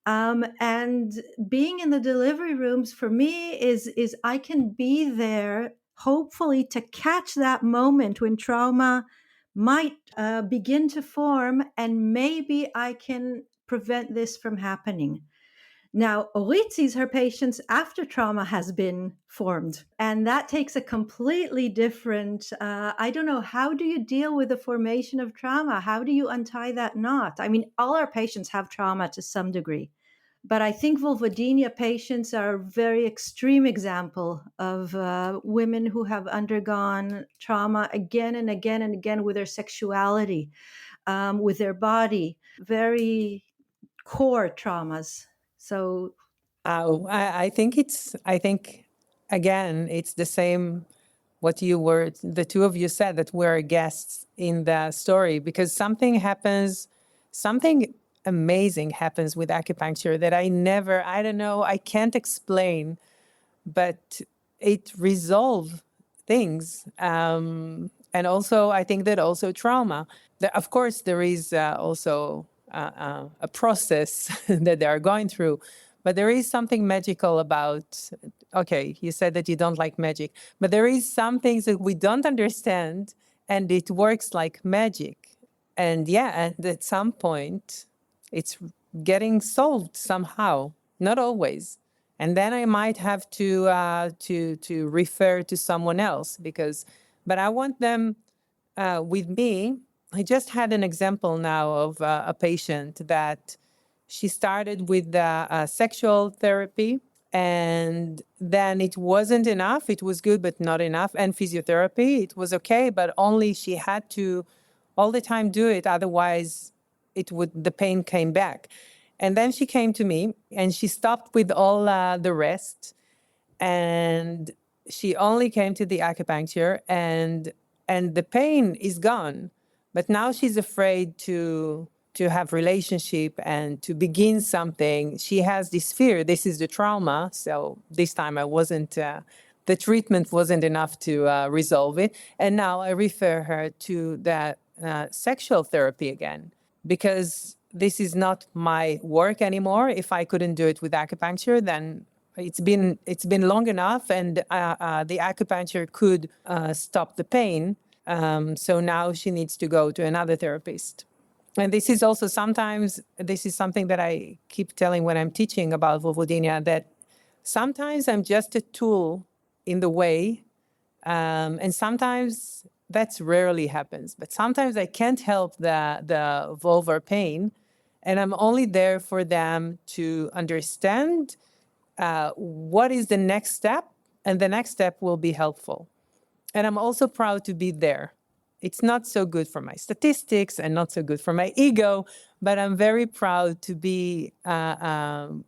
And being in the delivery rooms for me is I can be there, hopefully, to catch that moment when trauma might begin to form, and maybe I can prevent this from happening. Now, Orit sees her patients after trauma has been formed, and that takes a completely different, I don't know, how do you deal with the formation of trauma? How do you untie that knot? I mean, all our patients have trauma to some degree, but I think vulvodynia patients are a very extreme example of women who have undergone trauma again and again and again with their sexuality, with their body, very core traumas. So I think again, it's the same what the two of you said, that we're guests in the story, because something amazing happens with acupuncture that I don't know, I can't explain, but it resolves things. And also, I think that also trauma. Of course, there is also a process that they are going through, but there is something magical about, okay, you said that you don't like magic, but there is some things that we don't understand, and it works like magic. And yeah, and at some point, it's getting solved somehow, not always. And then I might have to refer to someone else, but I want them with me. I just had an example now of a patient that She started with the sexual therapy, and then it wasn't enough. It was good, but not enough. And physiotherapy, it was okay, but only she had to all the time do it. Otherwise, the pain came back. And then she came to me, and she stopped with all the rest, and she only came to the acupuncture, and the pain is gone. But now she's afraid to have relationship and to begin something. She has this fear. This is the trauma. So this time I wasn't, the treatment wasn't enough to resolve it. And now I refer her to that sexual therapy again, because this is not my work anymore. If I couldn't do it with acupuncture, then it's been long enough, and the acupuncture could stop the pain. So now she needs to go to another therapist. And this is also sometimes, this is something that I keep telling when I'm teaching about vulvodynia, that sometimes I'm just a tool in the way, and sometimes that's rarely happens. But sometimes I can't help the vulvar pain, and I'm only there for them to understand what is the next step, and the next step will be helpful. And I'm also proud to be there. It's not so good for my statistics and not so good for my ego, but I'm very proud to be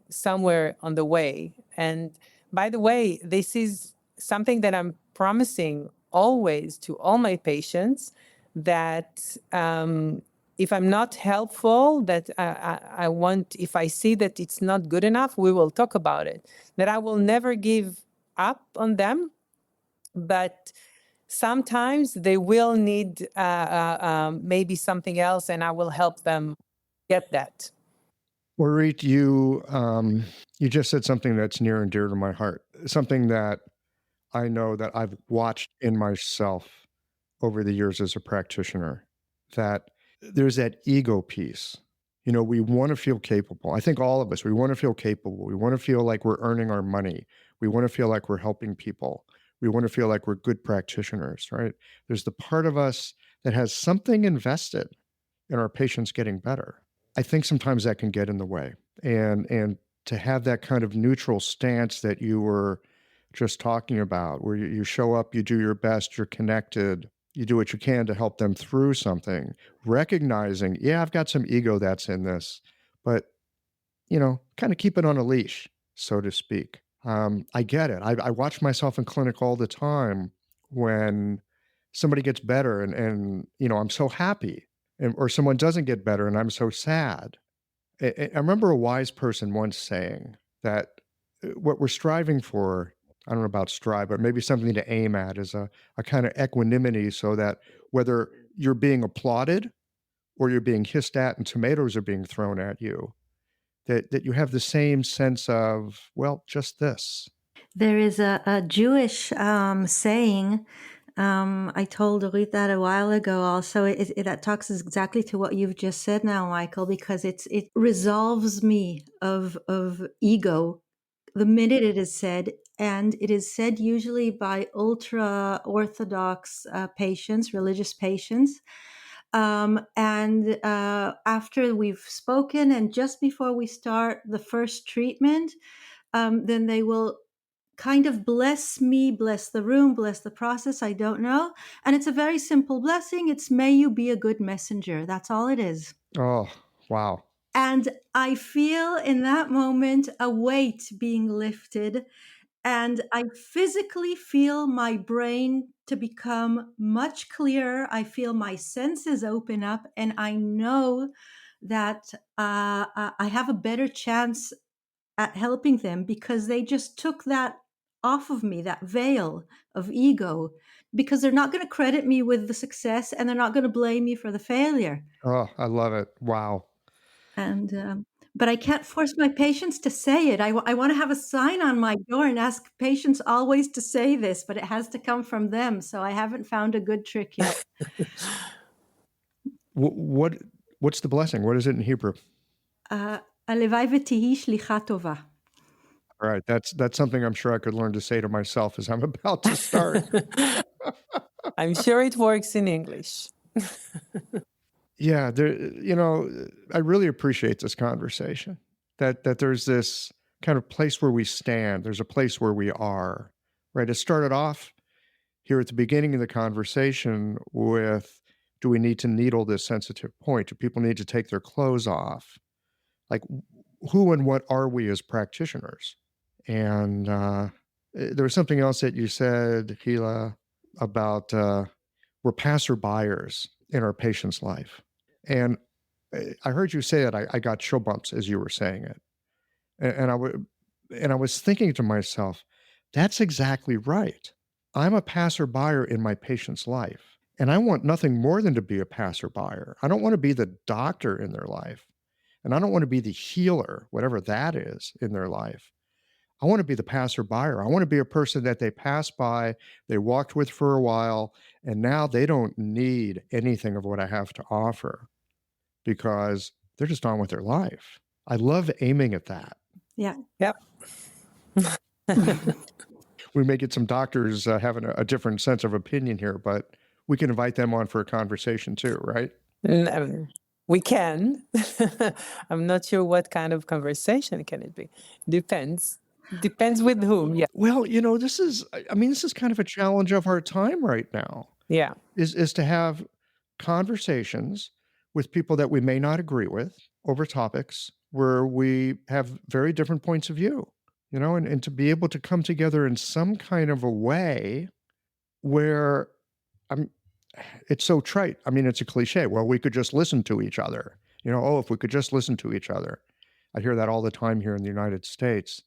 somewhere on the way. And by the way, this is something that I'm promising always to all my patients, that if I'm not helpful, that I want, if I see that it's not good enough, we will talk about it. That I will never give up on them, but sometimes they will need maybe something else, and I will help them get that. Orit, you just said something that's near and dear to my heart, something that I know that I've watched in myself over the years as a practitioner, that there's that ego piece. You know, we want to feel capable. I think all of us, we want to feel capable. We want to feel like we're earning our money. We want to feel like we're helping people. We want to feel like we're good practitioners, right? There's the part of us that has something invested in our patients getting better. I think sometimes that can get in the way. And to have that kind of neutral stance that you were just talking about, where you show up, you do your best, you're connected, you do what you can to help them through something, recognizing, yeah, I've got some ego that's in this, but, you know, kind of keep it on a leash, so to speak. I get it. I watch myself in clinic all the time when somebody gets better and you know, I'm so happy, or someone doesn't get better and I'm so sad. I remember a wise person once saying that what we're striving for, I don't know about strive, but maybe something to aim at, is a kind of equanimity, so that whether you're being applauded or you're being hissed at and tomatoes are being thrown at you, that you have the same sense of, well, just this. There is a Jewish saying. I told Orit that a while ago. Also, that talks exactly to what you've just said now, Michael, because it resolves me of ego the minute it is said, and it is said usually by ultra orthodox patients, religious patients. And after we've spoken, and just before we start the first treatment, then they will kind of bless me, bless the room, bless the process. I don't know. And it's a very simple blessing. It's may you be a good messenger. That's all it is. Oh, wow. And I feel in that moment a weight being lifted. And I physically feel my brain to become much clearer. I feel my senses open up, and I know that I have a better chance at helping them, because they just took that off of me, that veil of ego, because they're not going to credit me with the success, and they're not going to blame me for the failure. Oh, I love it. Wow. And but I can't force my patients to say it. I want to have a sign on my door and ask patients always to say this, but it has to come from them. So I haven't found a good trick yet. What's the blessing? What is it in Hebrew? Alevai v'tihi shlicha tova. All right, that's something I'm sure I could learn to say to myself as I'm about to start. I'm sure it works in English. Yeah, I really appreciate this conversation. That there's this kind of place where we stand. There's a place where we are. Right. It started off here at the beginning of the conversation with, do we need to needle this sensitive point? Do people need to take their clothes off? Like, who and what are we as practitioners? And there was something else that you said, Hila, about we're passerbyers in our patient's life. And I heard you say that. I got chill bumps as you were saying it. And I was thinking to myself, that's exactly right. I'm a passerby in my patient's life, and I want nothing more than to be a passerby. I don't want to be the doctor in their life, and I don't want to be the healer, whatever that is, in their life. I want to be the passerby. I want to be a person that they pass by, they walked with for a while, and now they don't need anything of what I have to offer because they're just on with their life. I love aiming at that. Yeah. Yep. We may get some doctors having a different sense of opinion here, but we can invite them on for a conversation too, right? We can. I'm not sure what kind of conversation can it be. Depends with whom. Yeah. Well, this is kind of a challenge of our time right now. Yeah. Is to have conversations with people that we may not agree with over topics where we have very different points of view, and to be able to come together in some kind of a way where it's so trite. It's a cliche. Well, we could just listen to each other. If we could just listen to each other. I hear that all the time here in the United States.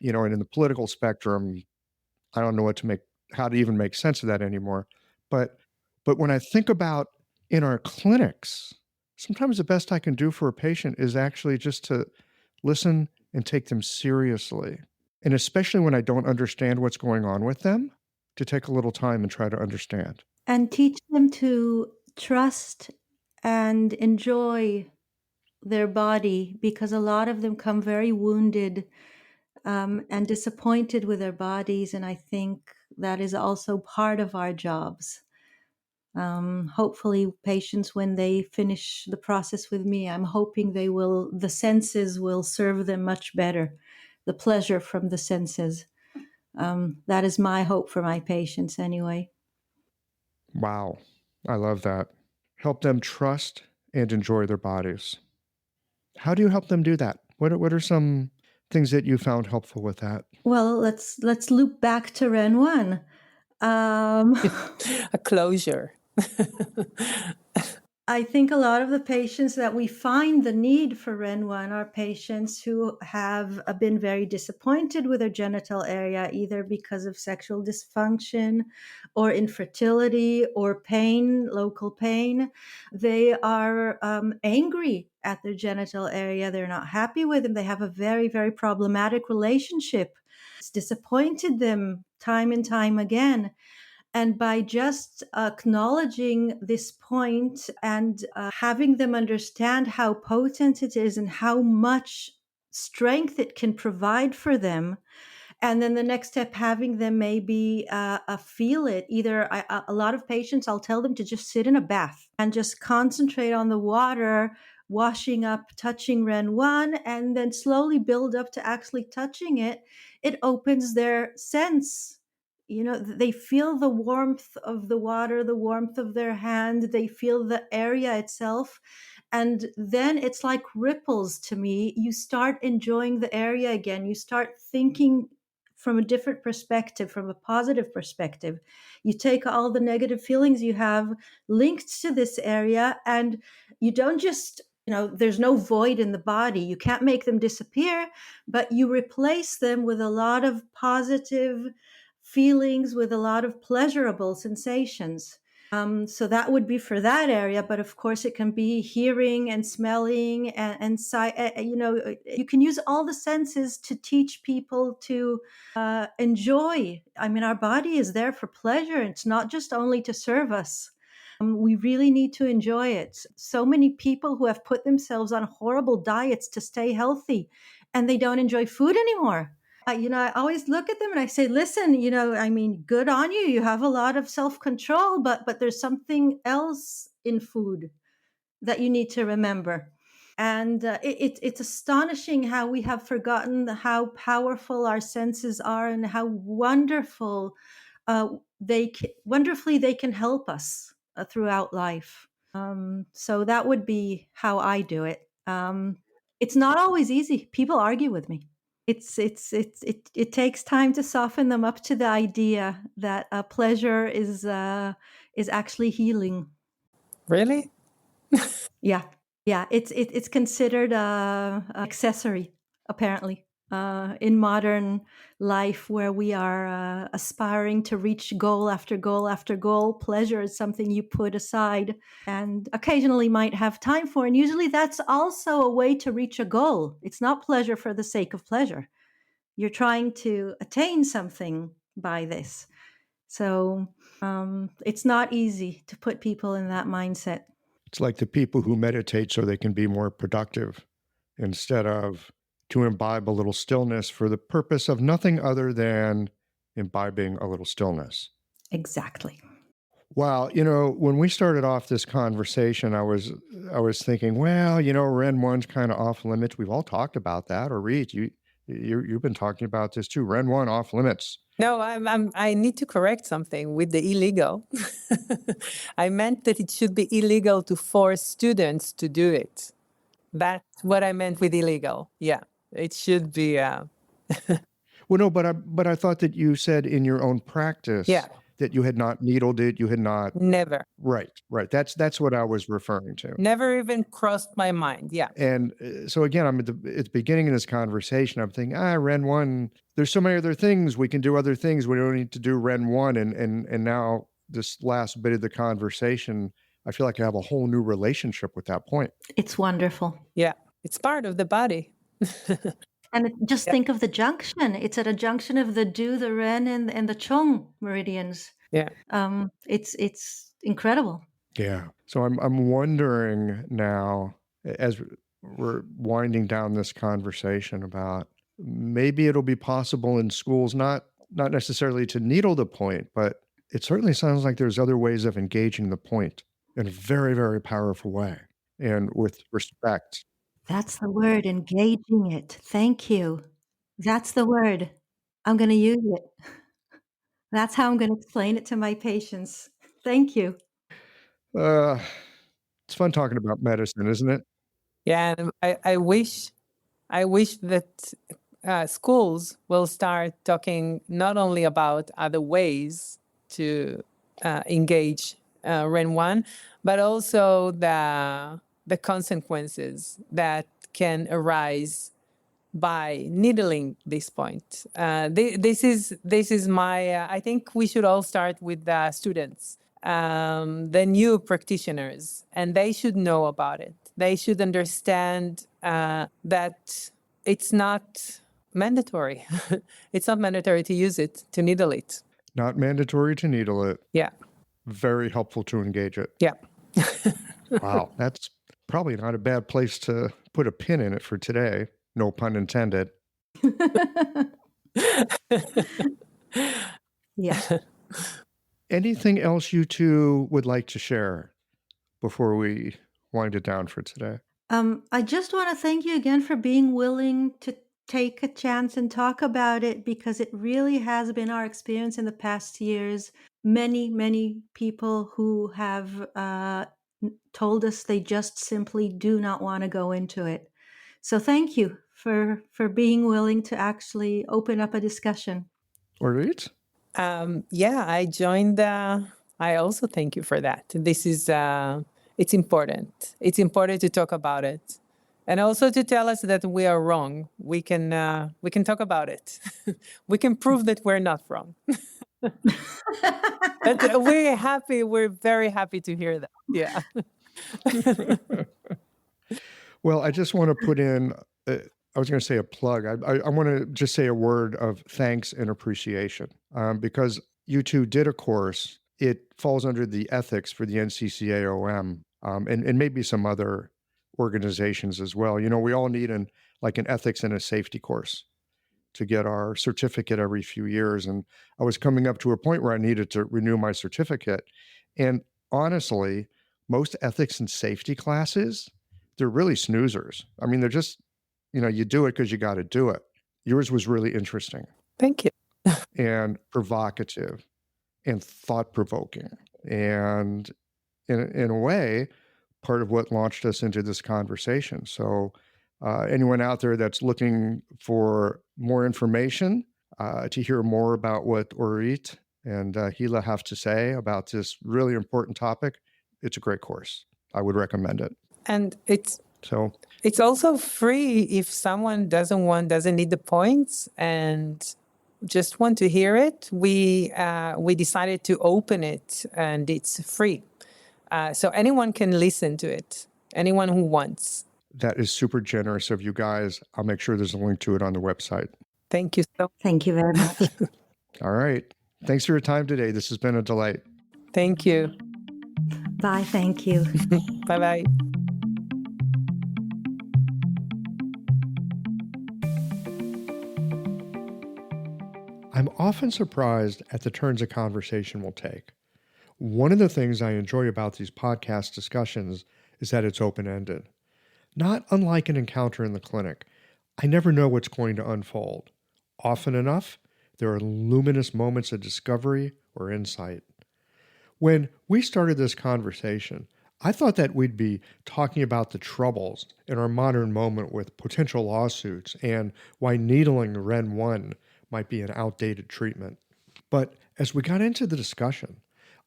And in the political spectrum, I don't know how to even make sense of that anymore. But when I think about in our clinics, sometimes the best I can do for a patient is actually just to listen and take them seriously. And especially when I don't understand what's going on with them, to take a little time and try to understand. And teach them to trust and enjoy their body, because a lot of them come very wounded and disappointed with their bodies. And I think that is also part of our jobs. Hopefully patients, when they finish the process with me, I'm hoping the senses will serve them much better, the pleasure from the senses. That is my hope for my patients anyway. Wow. I love that. Help them trust and enjoy their bodies. How do you help them do that? What are some things that you found helpful with that? Well, let's loop back to Ren One. A closure. I think a lot of the patients that we find the need for Ren One are patients who have been very disappointed with their genital area, either because of sexual dysfunction or infertility or pain, local pain. They are angry at their genital area. They're not happy with them. They have a very, very problematic relationship. It's disappointed them time and time again. And by just acknowledging this point and having them understand how potent it is and how much strength it can provide for them, and then the next step, having them maybe feel it. A lot of patients, I'll tell them to just sit in a bath and just concentrate on the water, washing up, touching Ren One, and then slowly build up to actually touching it. It opens their sense. They feel the warmth of the water, the warmth of their hand. They feel the area itself. And then it's like ripples to me. You start enjoying the area again. You start thinking from a different perspective, from a positive perspective. You take all the negative feelings you have linked to this area, and you don't just, there's no void in the body. You can't make them disappear, but you replace them with a lot of positive feelings, with a lot of pleasurable sensations. So that would be for that area, but of course it can be hearing and smelling and sight. You can use all the senses to teach people to enjoy. Our body is there for pleasure. It's not just only to serve us. We really need to enjoy it. So many people who have put themselves on horrible diets to stay healthy, and they don't enjoy food anymore. I always look at them and I say, listen, good on you. You have a lot of self-control, but there's something else in food. that you need to remember. And it's astonishing how we have forgotten how powerful our senses are and how wonderfully they can help us throughout life. So that would be how I do it. It's not always easy. People argue with me. It takes time to soften them up to the idea that pleasure is actually healing. Really? Yeah, yeah. It's considered accessory, apparently, in modern life, where we are aspiring to reach goal after goal after goal. Pleasure is something you put aside and occasionally might have time for, and usually that's also a way to reach a goal. It's not pleasure for the sake of pleasure. You're trying to attain something by this. So it's not easy to put people in that mindset. It's like the people who meditate so they can be more productive instead of to imbibe a little stillness for the purpose of nothing other than imbibing a little stillness. Exactly. Wow, when we started off this conversation, I was thinking, well, Ren One's kind of off limits. We've all talked about that. Orit, you've been talking about this too. Ren One off limits. No, I need to correct something with the illegal. I meant that it should be illegal to force students to do it. That's what I meant with illegal. Yeah, it should be. Well, no, but I thought that you said in your own practice that you had not needled it. You had not. Never. Right. That's what I was referring to. Never even crossed my mind. Yeah. And so again, I'm at the beginning of this conversation. I'm thinking, Ren One. There's so many other things we can do. Other things we don't need to do Ren One. And now this last bit of the conversation, I feel like I have a whole new relationship with that point. It's wonderful. Yeah, it's part of the body. And just think of the junction. It's at a junction of the Du, the Ren, and the Chong meridians. Yeah. It's incredible. Yeah. So I'm wondering now, as we're winding down this conversation, about maybe it'll be possible in schools, not necessarily to needle the point, but it certainly sounds like there's other ways of engaging the point in a very, very powerful way and with respect. That's the word, engaging it. Thank you. That's the word. I'm going to use it. That's how I'm going to explain it to my patients. Thank you. It's fun talking about medicine, isn't it? Yeah, and I wish that schools will start talking not only about other ways to engage Ren One, but also the consequences that can arise by needling this point. This is my. I think we should all start with the students, the new practitioners, and they should know about it. They should understand that it's not mandatory. It's not mandatory to use it, to needle it. Not mandatory to needle it. Yeah. Very helpful to engage it. Yeah. Wow, that's probably not a bad place to put a pin in it for today. No pun intended. Yeah. Anything else you two would like to share before we wind it down for today? I just want to thank you again for being willing to take a chance and talk about it, because it really has been our experience in the past years. Many people who have told us they just simply do not want to go into it. So thank you for being willing to actually open up a discussion. Orit? Yeah, I joined. I also thank you for that. This is it's important. It's important to talk about it, and also to tell us that we are wrong. We can talk about it. We can prove that we're not wrong. But we're happy. We're very happy to hear that. Yeah. Well, I just want to put in. I was going to say a plug. I want to just say a word of thanks and appreciation because you two did a course. It falls under the ethics for the NCCAOM and maybe some other organizations as well. We all need an ethics and a safety course to get our certificate every few years. And I was coming up to a point where I needed to renew my certificate. And honestly, most ethics and safety classes, they're really snoozers. I mean, they're just, you do it because you got to do it. Yours was really interesting. Thank you. And provocative and thought-provoking. And in a way, part of what launched us into this conversation. So anyone out there that's looking for more information, to hear more about what Orit and Hila have to say about this really important topic, it's a great course. I would recommend it. And it's also free if someone doesn't need the points and just want to hear it. We decided to open it, and it's free. So anyone can listen to it, anyone who wants. That is super generous of you guys. I'll make sure there's a link to it on the website. Thank you so much. Thank you very much. All right. Thanks for your time today. This has been a delight. Thank you. Bye. Thank you. Bye-bye. I'm often surprised at the turns a conversation will take. One of the things I enjoy about these podcast discussions is that it's open-ended. Not unlike an encounter in the clinic, I never know what's going to unfold. Often enough, there are luminous moments of discovery or insight. When we started this conversation, I thought that we'd be talking about the troubles in our modern moment with potential lawsuits and why needling Ren One might be an outdated treatment. But as we got into the discussion,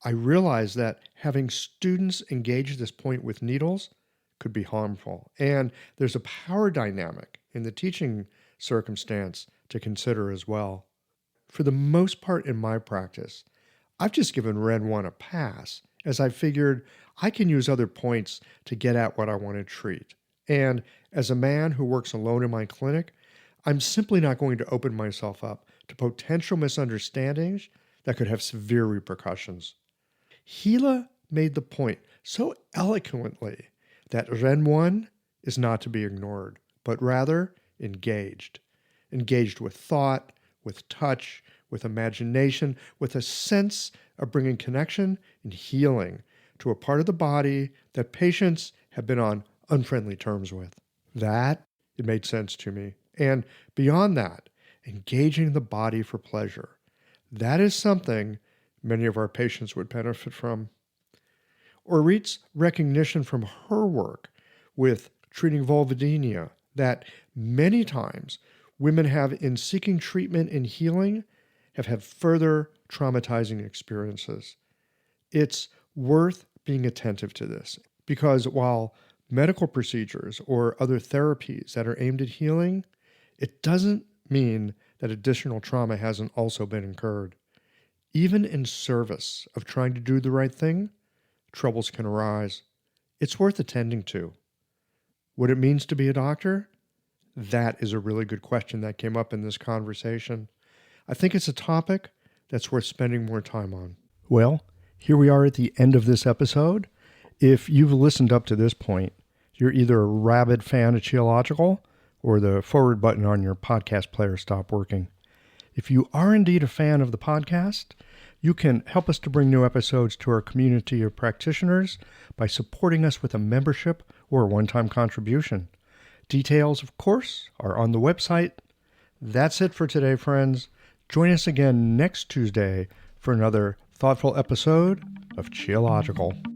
I realized that having students engage this point with needles could be harmful. And there's a power dynamic in the teaching circumstance to consider as well. For the most part in my practice, I've just given Ren One a pass, as I figured I can use other points to get at what I want to treat. And as a man who works alone in my clinic, I'm simply not going to open myself up to potential misunderstandings that could have severe repercussions. Hila made the point so eloquently that Ren One is not to be ignored, but rather engaged. Engaged with thought, with touch, with imagination, with a sense of bringing connection and healing to a part of the body that patients have been on unfriendly terms with. That, it made sense to me. And beyond that, engaging the body for pleasure. That is something many of our patients would benefit from. Orit's recognition from her work with treating vulvodynia that many times women have in seeking treatment and healing have had further traumatizing experiences. It's worth being attentive to this because while medical procedures or other therapies that are aimed at healing, it doesn't mean that additional trauma hasn't also been incurred. Even in service of trying to do the right thing, troubles can arise. It's worth attending to. What it means to be a doctor? That is a really good question that came up in this conversation. I think it's a topic that's worth spending more time on. Well, here we are at the end of this episode. If you've listened up to this point, you're either a rabid fan of Qiological or the forward button on your podcast player stopped working. If you are indeed a fan of the podcast, you can help us to bring new episodes to our community of practitioners by supporting us with a membership or a one-time contribution. Details, of course, are on the website. That's it for today, friends. Join us again next Tuesday for another thoughtful episode of Qiological.